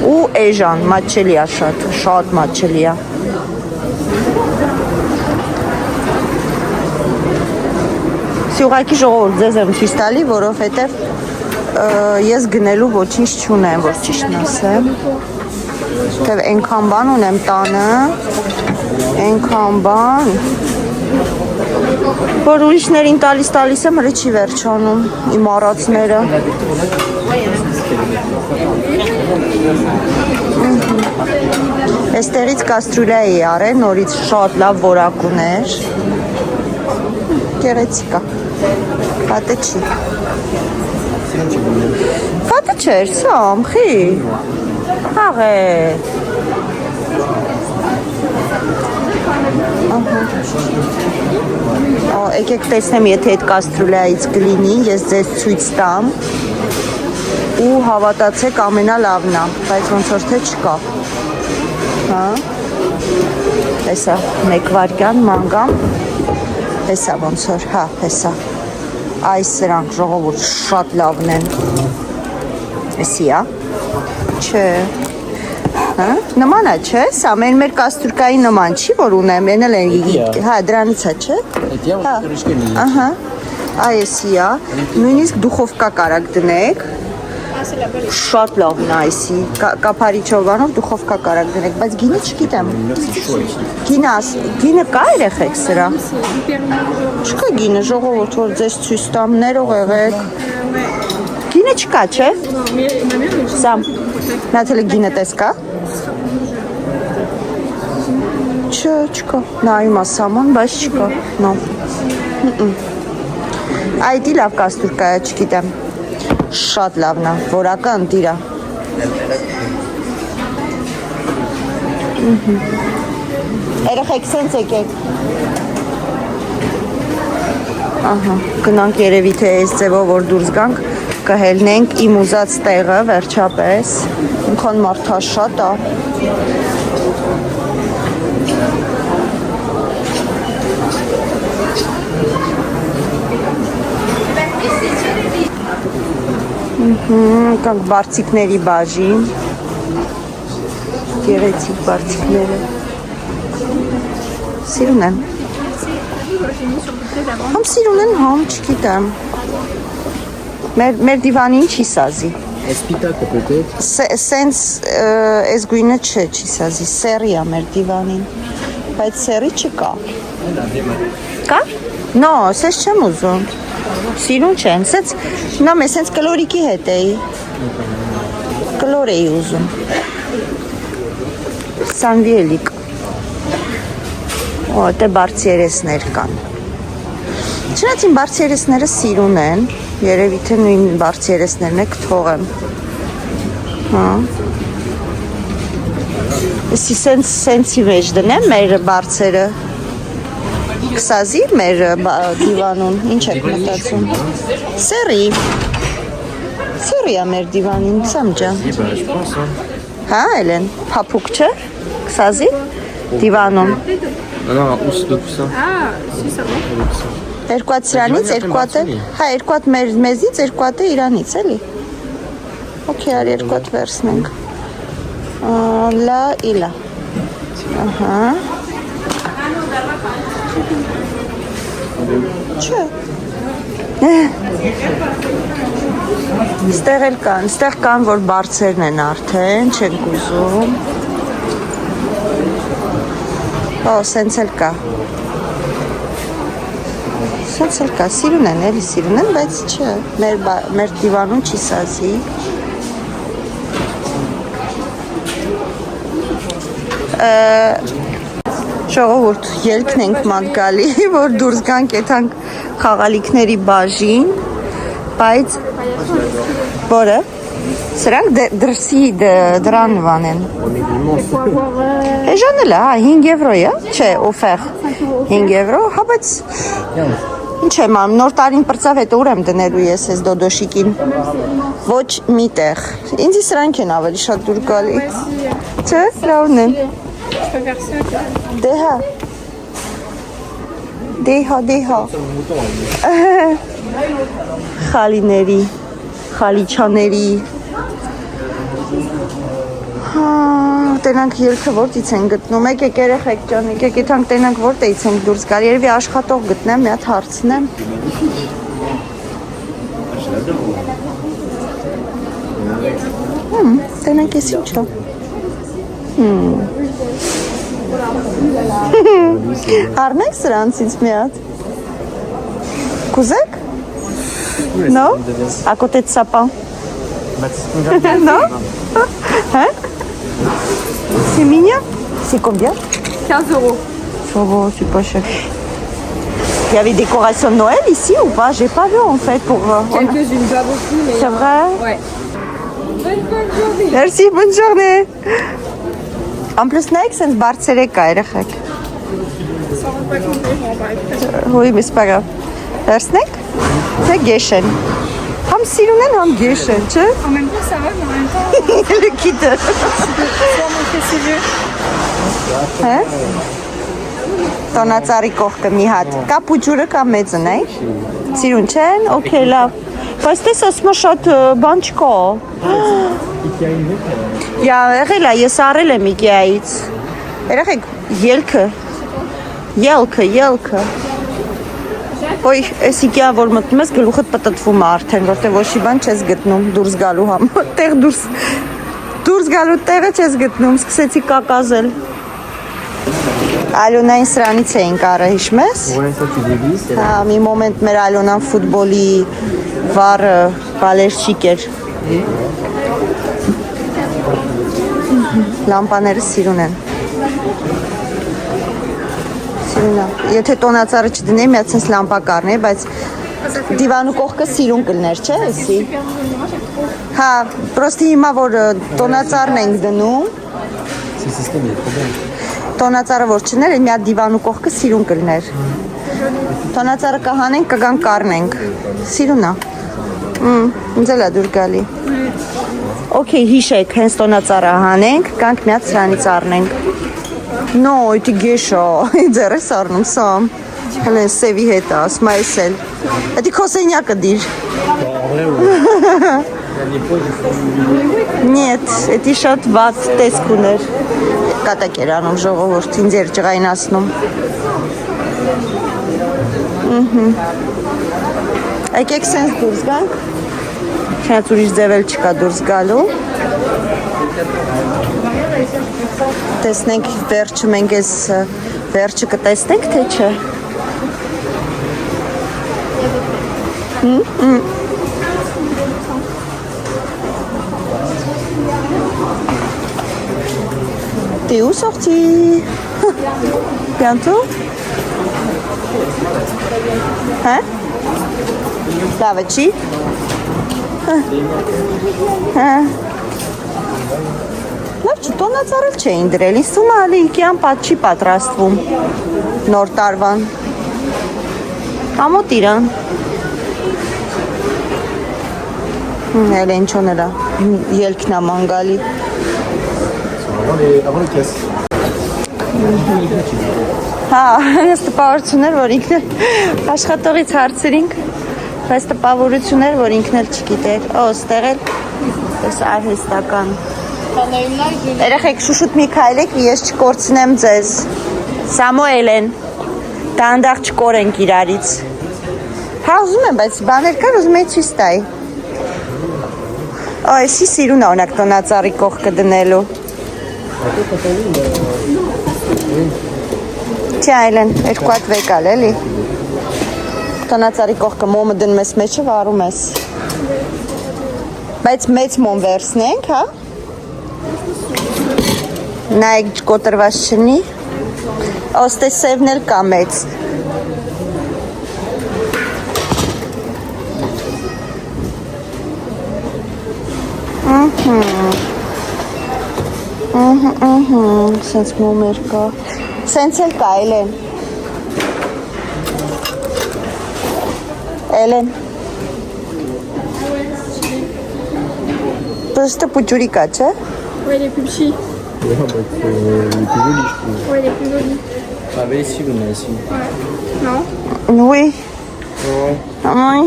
ու էժան, մատչելի է շատ մատչելի է, Սյուղակի ժողովուրդ ձեզ եմ ցույց տալի, որովհետև ես գնելու ոչինչ չունեմ, որ ճիշտն ասեմ։ Թեև այնքան բան ունեմ տանը, այնքան բան, որ ուրիշներին տալիս եմ, հրի չի վերջանում իմ առածները։ Այստեղից կաստրուլա էի արել, նորից շատ լավ որակ ուներ։ Գեղեցիկ է։ Պատը չի։ Պատը չէր, սամ, խի։ Աղե։ Եկեք տեսնեմ, եթե այդ կաստրուլայից կլինի, ես ձեզ ցույց տամ ու հավատացեք ամենալավն է, բայց ոնց որ թե չկա։ Հա։ Հեսա մեկ վարկյան մանգամ։ Հեսա ոնց որ, հա, հեսա։ Այս սրանք ժողովուրդ շատ լավն են։ Էսի է։ Չէ։ Հա, նման է, չէ, սա մեր կաստրուկայի նման չի, որ ունեմ, ենել են, հա, դրանից է, չէ։ Ահա, այսի է, նույնիսկ դուխովկա կարակ դնեք, շատ լավն է այսի, կապարիչով բանով դուխովկա կարակ դնեք, բայց գինը չգիտեմ, գինը կա երեխեք սրա, չկա գինը, ժողովուրդ, որ ձեզ ցույց տամ, ներող եղեք, գինը չկա, չէ, սամ, նաթել է գինը տես կա, չկա, նայում ասաման, բայց չկա, նո, այդի լավ կաստրուկա է, չգիտեմ, շատ լավն է, որակը ընտիր է, երեխեք սենց եկեք, ահա, գնանք երևի թե այս ձևով որ դուրս գանք, կհելնենք իմ ուզած տեղը, վերջապես, ինքան մարդաշատ է, կանք բարձիկների բաժին, գեղեցիկ բարձիկները, սիրուն են, համ սիրուն են, համ չգիտեմ, մեր դիվանին չի սազի, Espitacă peut-être. Սենց այս գույնը չի սազի, սերի է մեր դիվանին, բայց սերի չկա, կա? No, սենց չեմ ուզում, սիրուն չեն, սենց, նամ է սենց կլորիկի հետ էի, կլոր էի ուզում, սանվիելիկ, դե բարձ երեսներ կան, չնայած իմ բարձ երեսները սիրուն են, երևի թե նույն բարձ երեսներն է կթողեմ, Էսի սենցի մեջ դնեմ մեր բարձերը, կսազի մեր դիվանուն, ինչ եք մտածում, սերի է մեր դիվանին, սամ ջան, հա Էլեն, պապուկ չէ, կսազի դիվանուն, երկուատ սրանից, երկուատ մեզից, երկուատ է իրանից, էլի, ոքի ար երկուատ վերսնենք, լա իլա, ահա, չէ, ստեղ էլ կան, ստեղ կան, որ բարձերն են արդեն, չենք ուզում, սենց էլ կա, սենց էլ կա, սիրուն են, էլի սիրուն են, բայց չէ, մեր դիվանուն չի սազի, ժողովուրդ, ելքն ենք ման գալի, որ դուրս գանք եթանք խաղալիքների բաժին, բայց որը, սրանք դրսի դրան վանեն, էժան էլ է, 5 եվրո է, չէ, օֆեղ, 5 եվրո, հա, բայց ինչ եմ ամ, նոր տարին պրծավ հետո ուր եմ դնելու ես ես դոդոշիկին, ոչ մի տեղ, ինձի սրանք են ավելի շատ դուր գալի, չէ, լավն են, դեհա, խալիների, խալիչաների, տենանք ելքը որտից են գտնում, եկեք երեխեք ջան, եկեք եթանք տենանք որտից ենք դուրս գալ, երևի աշխատող գտնեմ, մի հատ հարցնեմ, Տենանք ես ինչ է։ Առնեք սրանցից մի հատ։ Կուզեք։ No? A կոտեց սապան։ No? Hein? C'est mignon. C'est combien? 15 €. Oh, c'est pas cher. Il y avait des décorations de Noël ici ou pas? J'ai pas vu en fait pour. Quelques-unes, pas beaucoup, mais. C'est vrai? Ouais. Bonne journée. Merci, bonne journée. En plus, Nike, c'est une barceleka, երեխեք։ Ça rend pas compte, je m'en parle. Oui, mais c'est pas grave. Վերցնեք։ Թե գեշեն։ Համ սիրուն են, համ գեշեն, չէ՞։ En même temps, ça va, mais en même temps, Le kit-ը։ soit montrer ses yeux. Հա։ Տոնածառի կողքը մի հատ։ Կա պուջուրը կա մեծն է։ Սիրուն չեն։ Okay, լավ։ Բայց դες ասում շատ բան չկա։ Յա, եղել է, ես առել եմ Ikea-ից։ Երեխեք, ելքը։ Ոյ, այս Ikea, որ մտնում ես, գլուխդ պտտվում է արդեն, որտեղ ոչի բան չես գտնում դուրս գալու համար։ Տեղ դուրս գալու տեղը չես գտնում, սկսեցի կակազել։ Ալյոնային սրանից էինք առը, հիշում ես։ Ouais, ça tu dévises. Հա, մի մոմենտ մեր Ալյոնան ֆուտբոլի վառը բալերշիկ էր։ Լամպաները սիրուն են։ Սիրուն է։ Եթե տոնածառը չդնեի, մի հատ sense լամպա կառնեի, բայց դիվանու կողքը սիրուն կլներ, չէ՞ էսի։ Հա, պրոստի հիմա որ տոնածառն ենք դնում, Ce système il est trop bien. տոնածառը որ չներ, մի հատ դիվանու կողքը սիրուն կլներ։ Տոնածառը կհանենք, կգան կառնենք։ Սիրուն է։ Ինձ էլ է դուր գալի։ Okay, հիշեք, հենց տոնածառը հանենք, կանք մի հատ սրանից առնենք։ No, это գեշա, ձեռս առնում սամ։ Հենց սևի հետ է, ասում ես էլ։ Դա քո սենյակը դիր։ Нет, это շատ վատ տեսք ուներ։ Կատակ էր անում ժողովուրդ, ինձ էր ջղայնացնում։ Եկեք սենց դուրս գանք։ Շանց ուրիշ ձև էլ չկա դուրս գալու։ Տեսնենք վերջը մենք այս վերջը կտեսնենք, թե չէ։ T'es où sorti? Bientôt? Hein? Lava չի? Լավ չի, տոնածառել չէին դրել, ինձ թվում է հալի Ikea-ն չի պատրաստվում նոր տարվան։ Ամոթ իրան։ Էլ ինչոն էլա, ելքն է մանգալի։ Avant les caisses. Հա, ես տպավորություններ, որ ինքն էլ աշխատողից հարցրինք, բայց տպավորություններ, որ ինքն էլ չգիտեր։ Օ, ստեղ էլ այս արհեստական։ Երեխեք շուշուտ մի քայլեք, ես չկորցնեմ ձեզ։ Սամուել են, դանդաղ չկորենք իրարից։ Հա, ուզում եմ, բայց բաներ կար, ուզում եմ ցույց տայի։ Օ, էսի սիրուն է օրինակ տոնածառի կողքը դնելու։ Չի այլեն, երկու հատ վեկալ էլի։ Տոնածառի կողքը մոմը դնում ես մեջը, վառում ես։ Բայց մեծ մոմ վերցնենք, հա։ Նայեք կոտրված չնի։ Ոստե սևն էլ կա մեծ։ Սենց մոմեր կա։ Սենց էլ կա, Էլեն։ Պրոստը պուջուրի կա, չէ։ Ouais, les plus petits. Ouais, bah, il est plus joli, je trouve. Ouais, les plus jolis. Ah, mais ici, on a ici. Ouais. Non? Oui, Ouais. ամայն։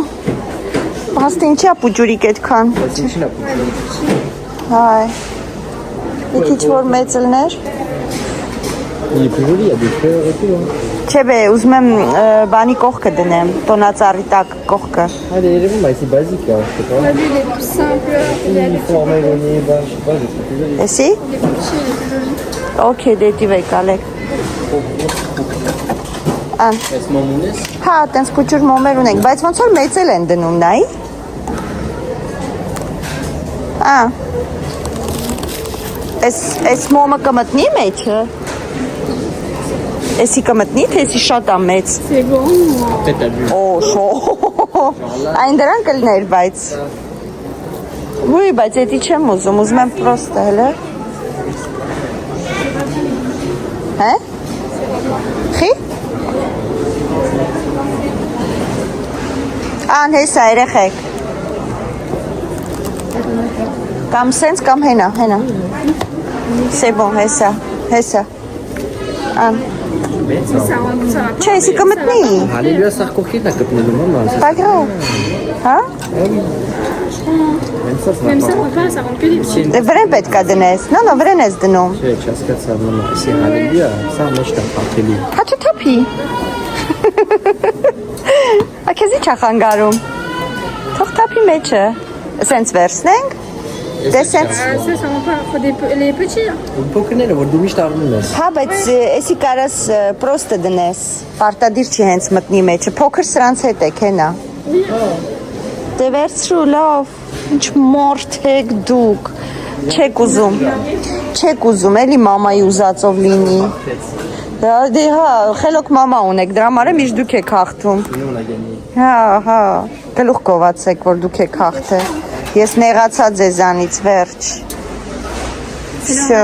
Պաստին չի պուջուրիկ այդքան։ C'est ici la poule. Հայ։ Մի քիչ որ մեծլներ։ Il est plus joli, il y a des fleurs et tout. Hein. Չէ բե, ուզում եմ բանի կողքը դնեմ, տոնածառի տակ կողքը։ Ah, les éléments, bah, c'est basique, là, je sais pas. Lui, il est plus simple. Il est Une forme éloignée, bah, je sais pas, j'ai plus joli. Էսի։ plus petit, il est plus joli. Okay, դետիվ եք ալեք։ Ան։ Est-ce mon monnaie? Հա, տենց փոճուր մոմեր ունենք, բայց ոնց որ մեծել են դնում, նայ։ Էս մոմը կմտնի մեջը։ Էսի կմտնի, թե էսի շատ է մեծ։ C'est grand. Peut-être t'as vu. Օ, շո։ Այն դրան կլներ, բայց։ Ոյ, բայց էդի չեմ ուզում, ուզում եմ պրոստը, հələ։ Հե? Խի? Ան, հեսա, երեխեք։ Կամ սենց, կամ հենա, հենա։ C'est bon, հեսա, հեսա։ Ան։ Ça va Չէ, էսի կմտնի։ Allez, lui, à sa recourquille, t'as copine de maman. Pas grave։ Հա? Même ça, ça va Même pas. ça, papa, ça rend plus difficile. Դե վրեն պետք է դնես։ No, վրեն ես դնում։ Tu as 4 ça, maman. C'est allez, lui, ça, moi, je t'ai appris lui. Հա չթափի։ Ակեզի չախանգարում։ Թող թափի մեջը։ Սենց վերցնենք։ Դե սենց։ Ça va pas. Faut les petits. Hein. Pour connaître, votre demi, je t'ai remis. Հա, բայց էսի կարաս պրոստը դնես։ Պարտադիր չի հենց մտնի մեջը։ Փոքր սրանց հետ եք, հենա։ Դե վերցրու լավ։ Ինչ մորթ եք դուք։ Չեք ուզում։ Չեք ուզում, էլի մամայի ուզածով լինի։ Դե հա, խելոք մամա ունեք, դրա համար եմ իշ դուք եք հաղթում։ Nous, on a gagné. Հա, գլուխ կովացեք, որ դուք եք հաղթել։ Ես նեղացա ձեզանից, վերջ։ Всё։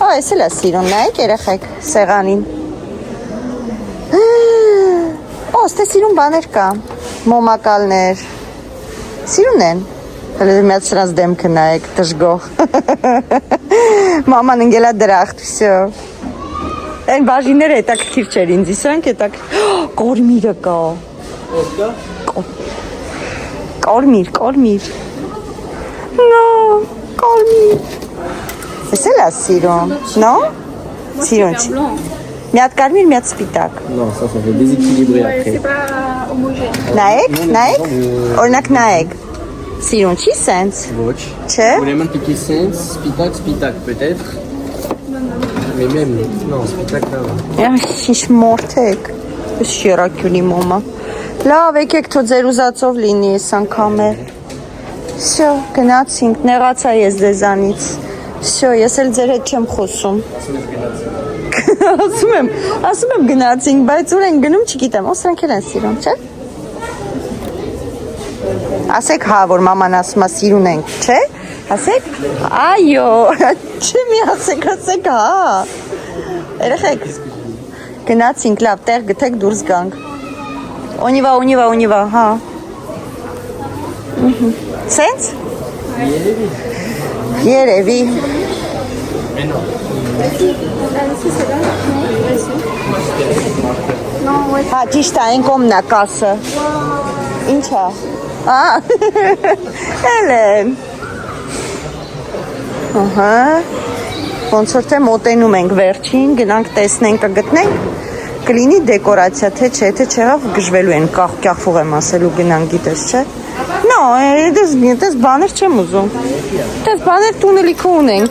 Այս էլ է սիրուն, նայեք երեխեք, սեղանին։ Օ, ստե սիրուն բաներ կա, մոմակալներ։ Սիրուն են։ Հələ միած սրանց դեմքը նայեք, դժգող։ Մաման ընգելա դրախտ, всё։ Այն բաժիները հետաքրքիր չէր ինձ, իսանք կորմիրը կա։ Կորմիր։ No, կորմիր։ Ես էլ է սիրուն, no? Սիրուն չի։ Blanc. Մի հատ կարմիր, մի հատ սպիտակ։ Non, ça fait déséquilibré Ouais, après. c'est pas homogène. Նայեք, օրինակ նայեք։ Սիրուն չի սենց, Watch. չէ։ Vous voulez même piquer sens, spitak peut-être. Mais même, non, spitak là. Ինչ մորթ եք։ Ես շիրակյունի մոմա։ Լավ, եկեք թո ձեր ուզածով լինի ես անգամ է։ Всё, գնացինք, նեղացա ես ձեզանից։ Всё, ես էլ ձեր հետ չեմ խոսում։ Ասում եմ գնացինք, բայց ուր են գնում չգիտեմ, սրանք էլ են սիրուն, չէ՞։ Ասեք հա, որ մաման ասում է սիրուն ենք, չէ՞։ Ասեք, այո, չէ՞ մի ասեք հա։ Երեխեք, գնացինք, լավ, տեղ գտեք դուրս գանք։ Ունիվա, հա։ Սենց։ Երևի։ Հա, ճիշտ է, այն կողմն է կասը։ Ինչ է։ Էլեն։ Ահա։ Ոնց որ թե մոտենում ենք վերջին, գնանք տեսնենք, կգտնենք, կլինի դեկորացիա, թե չէ, թե չեղավ գժվելու են, կախվող եմ ասելու գնանք, գիտես, չէ։ No, դες բաներ չեմ ուզում։ Դες բաներ տունը լիքը ունենք։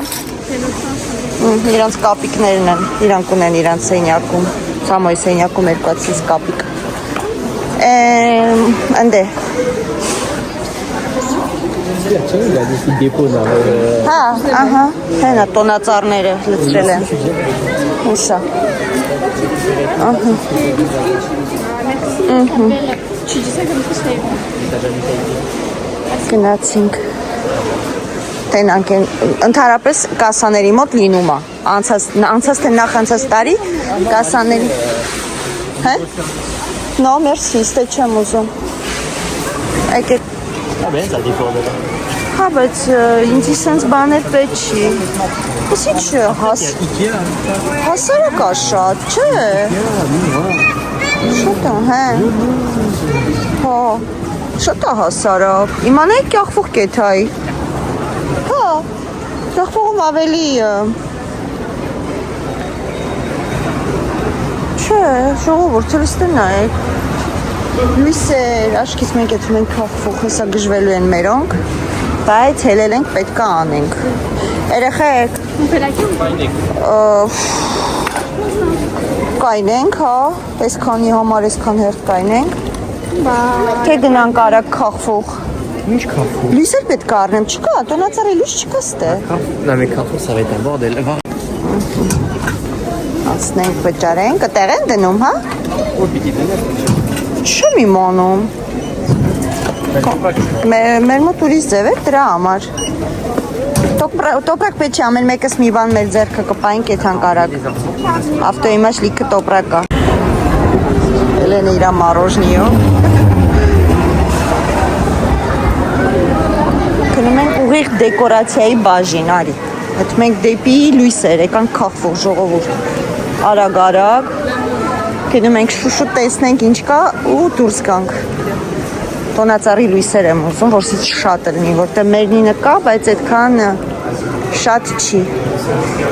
Իրանց կապիկներն են, իրանք ունեն իրանց սենյակում, Սամոյի սենյակում երկացից կապիկ։ Ընդ է։ Il y a des petits dépôts là. Հա, ահա, հենա տոնածառները լցրել են։ Ուսա։ Tu dis ça comme si c'était bon. Գնացինք։ Տենանք են, ընդհանրապես կասաների մոտ լինում է։ Անցած թե նախանցած տարի կասաների։ Հե? No, merci, ստե չեմ ուզում։ Եկեք։ Ah ben ça dépend de là. Հա, բայց ինձի սենց բաներ պետք չի։ Ոսի չէ, հասարը կա շատ, չէ։ Շատ է, հե։ Հա, շատ է հասարակ։ Իմանայիք կյախվող կեթայի։ Հա, Ծախողում ավելի չէ, ժողովուրդ լստը նայեք։ Լույսեր, աշկից մենք եթում ենք կախվող, հեսա գժվելու են մերոնք, բայց հելել ենք պետքա անենք։ Երեխեք, կայնենք, հա, այսքանի համար այսքան հերթ կայնենք, թե գնանք արագ կախվող։ Ինչ կախու։ Լույսեր պետք է առնեմ, չկա, տոնածարի լույս չկա ստե։ Նա մի կախու սավետ են բորդել, Ասնենք վճարենք, տեղ են դնում, հա։ որ պիտի դներ։ Չեմ իմանում։ Մեր մոտ ուրիշ ձև է դրա համար։ Տոպրակ պետք չի ամեն մեկս մի բան մեր ձեռքը կպայինք եթանք արագ։ Ավտոյի մեջ լիքը տոպրակ է։ Էլենը իրա մարոժնիով։ Գնում ենք ուղիղ դեկորացիայի բաժին, արի։ Հետ մենք դեպի լույսեր եկանք կախվող ժողովուրդ։ Արագ, գնում ենք շուշուտ տեսնենք ինչ կա ու դուրս գանք։ Տոնածառի լույսեր եմ ուզում, որսից շատ լինի, որտեղ մերնինը կա, բայց այդքան շատ չի։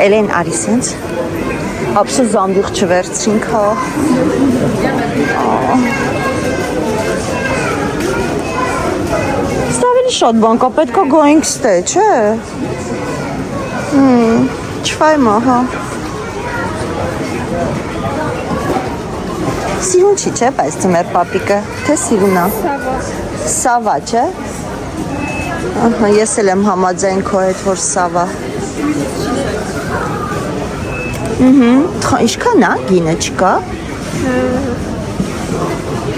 Էլեն արի սենց։ Ապսո զամբյուղ չվերցրինք, հա։ Ստավելի շատ բան կա, պետք է գոյինք ստե, չէ։ Չվայմա, հա։ Սիրուն չի, չէ, բայց ծմեր պապիկը, թե սիրուն է։ Սավա, չէ։ Ես էլ եմ համաձայն քո հետ, որ սավա։ Ինչքան է, գինը չկա։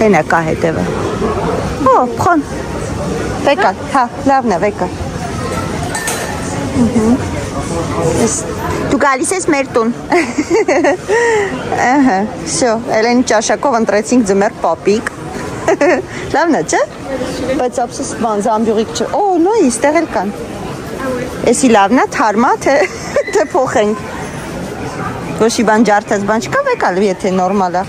Հենա կա հետևը։ Օ, փխան։ Վեկալ, հա, լավն է, վեկալ։ Դու գալիս ես մեր տուն։ Ահա, շո, Էլենի ճաշակով ընտրեցինք ձմեր պապիկ։ Լավն է, չէ։ Բայց ապսոս բան զամբյուղիկ չէ։ Օ, նույն, ստեղ էլ կան։ Էսի լավն է, թարմա, թե փոխենք։ Ոչի բան ջարդած բան չկա, վեկալ, եթե նորմալ է։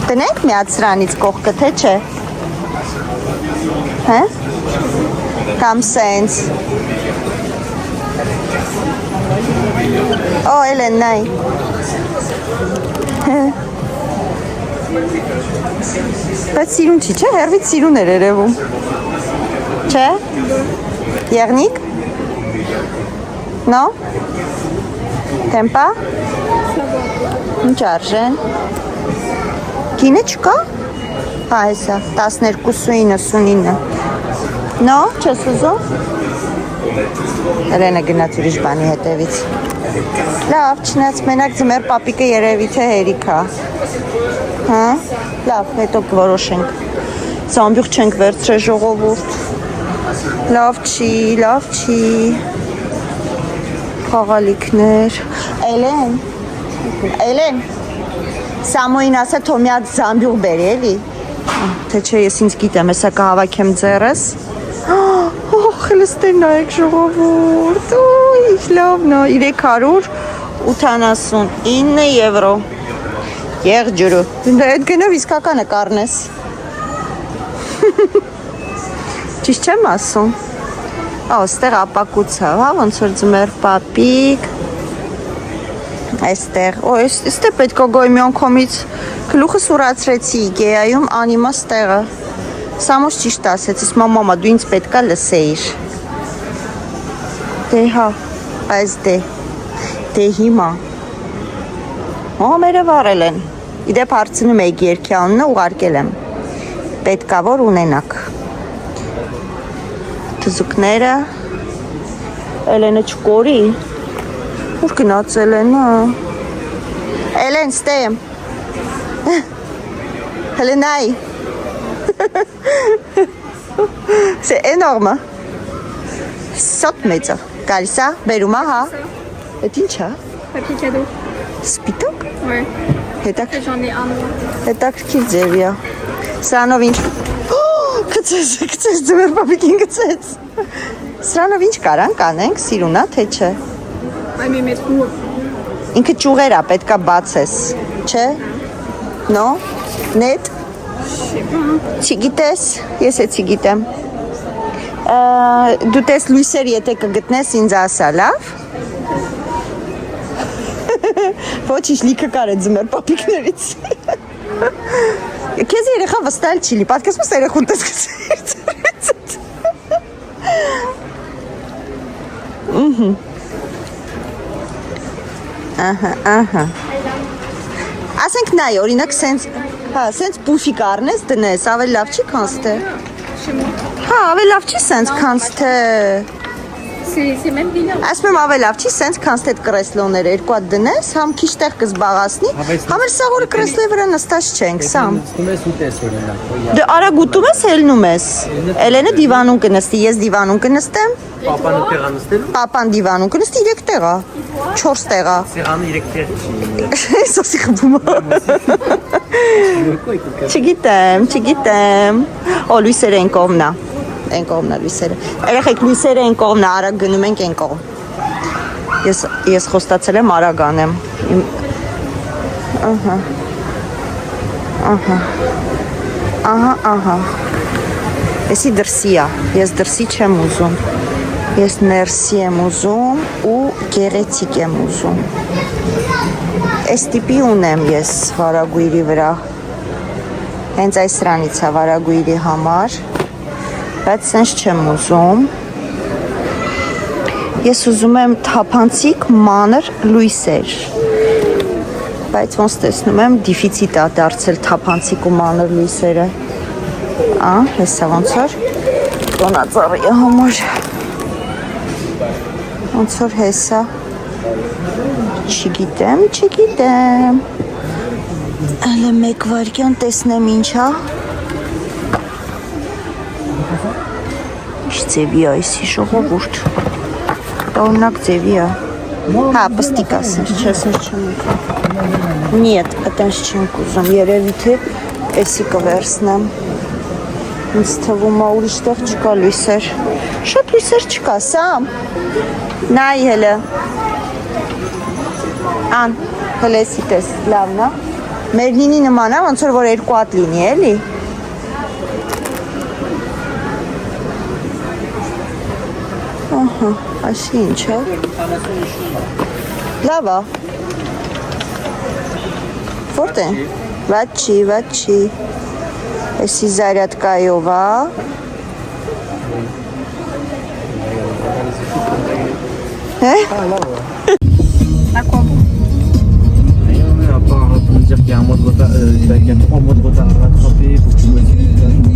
Տնենք միած սրանից կողքը, թե չէ։ Հե? Կամ սենց։ Օ, Էլեն, նայ։ Բայց սիրուն չի, չէ, հերվից սիրուն էր երևում։ Չէ? Եղնիկ? Նո? Տեմպա? Ինչ արժեն։ Գինը չկա։ Հա, հեսա, 12.99։ Նո, չես ուզում։ Էլենը գնաց ուրիշ բանի հետևից։ Լավ, չնայած մենակ ձմեր պապիկը երևի թե հերիք է։ Հա, լավ, հետո կորոշենք։ Զամբյուղ չենք վերցրել ժողովուրդ։ Լավ չի։ Խաղալիքներ։ Էլեն։ Սամոյին ասա թո մի հատ զամբյուղ բերի էլի։ Թե չէ ես ինձ գիտեմ, հեսա կհավաքեմ ձեռս։ Խլստեր նայեք ժողովուրդ։ Ուй, լավն է, 389 եվրո։ Եղջուրու։ Այդ գնով իսկականը կառնես։ Ճիշտ չեմ ասում։ Ստեղ ապակուց է, հա, ոնց որ ձմեր պապիկ։ Այստեղ, այստեղ պետք է գոյ մի անգամից գլուխս ուրացրեցի Իգեայում անիմաստ տեղը։ Սամոս ճիշտ ասեց, ես մամամա դու ինձ պետք է լսեիր։ Դե հա, այս դե հիմա։ Մամերը վարել են։ Իդեպ հարցնում եք երկի անունը ուղարկել եմ։ Պետք է որ ունենաք։ Թզուկները Էլենը չկորի։ Ուր գնացել են, Էլեն, ստեմ։ Հելենայ։ C'est énorme. Սոտ մեծը։ Գալիս է, բերում է, հա։ Էդ ինչ է։ Papier cadeau. Սպիտակ։ Ouais. J'en ai un. Հետաքրքիր ձևի է։ Սրանով ինչ։ Գցեց, ձմեր պապիկին գցեց։ Սրանով ինչ կարանք անենք, սիրուն է, թե չէ։ Ouais, mais mettre où? Ինքը ճուղեր է, պետք է բացես, չէ։ No? Net? Չգիտես, ես է չգիտեմ։ Դու տես լույսեր եթե կգտնես ինձ ասա, լավ։ Ոչինչ լիքը կար է ձմեր պապիկներից։ Քեզ երեխա վստահել չի լի, պատկերացնում ես երեխուն տեսքից։ Ահա։ Ասենք նայ, օրինակ սենց պուֆիկ առնես դնես, ավելի լավ չի քան ստե։ Հա, ավելի լավ չի սենց քան ստե։ C'est même bien. Ասում եմ ավելի լավ չի սենց քան ստե կրեսլոները երկու հատ դնես, համ քիչ տեղ կզբաղացնի, համ էլ սա որը կրեսլոյի վրա նստած չենք, սամ։ Ստում ես ուտես օրինակ։ Դե արա գուտում ես, ելնում ես։ Էլենը դիվանում կնստի, ես դիվանում կնստեմ, Պապանը տեղա նստելու։ պապան դիվանում կնստի 3 տեղա, 4 տեղա։ Սեղանը 3 տեղ չի։ Սոսի խփում։ Չգիտեմ։ Օ լույսերը են կողմնա։ Են կողմնա լույսերը։ Երեխեք լույսերը են կողմնա, արագ գնում ենք են կողմ։ Ես խոստացել եմ արագ անեմ։ Ահա։ Էսի դրսի է, ես դրսի չեմ ուզում, ես ներսի եմ ուզում ու գեղեցիկ եմ ուզում, ես տիպի ունեմ ես վարագույրի վրա, հենց այս սրանից է վարագույրի համար, բայց սենց չեմ ուզում, ես ուզում եմ թափանցիկ մանր լույսեր, բայց ոնց տեսնում եմ դիֆիցիտ է դարձել թափանցիկ ու մանր լույսերը, հեսա ոնց որ տոնածառի համար ոնց որ հեսա չգիտեմ әлը մեկ վարկյան տեսնեմ ինչա ինչ ձևի այսի ժողովուրդ տորնակ ձևի է հա պստիկ ասենց չես չեմ Нет, այտենց չենք ուզում երևի թե էսի կվերցնեմ ինձ թվում է ուրիշ տեղ չկա լույսեր շատ լույսեր չկա սամ նայ հելը ան հելը էսի տես լավն է մերնինի նման է ոնց որ երկու հատ լինի էլի ահա այսի ինչ է լավ է Որտե՞։ Վաչի։ Էսի զարյատկայով է։ À quoi bon? À part pour me dire qu'il y a un mois de retard, il y a 3 mois de retard à rattraper pour que tu me suives.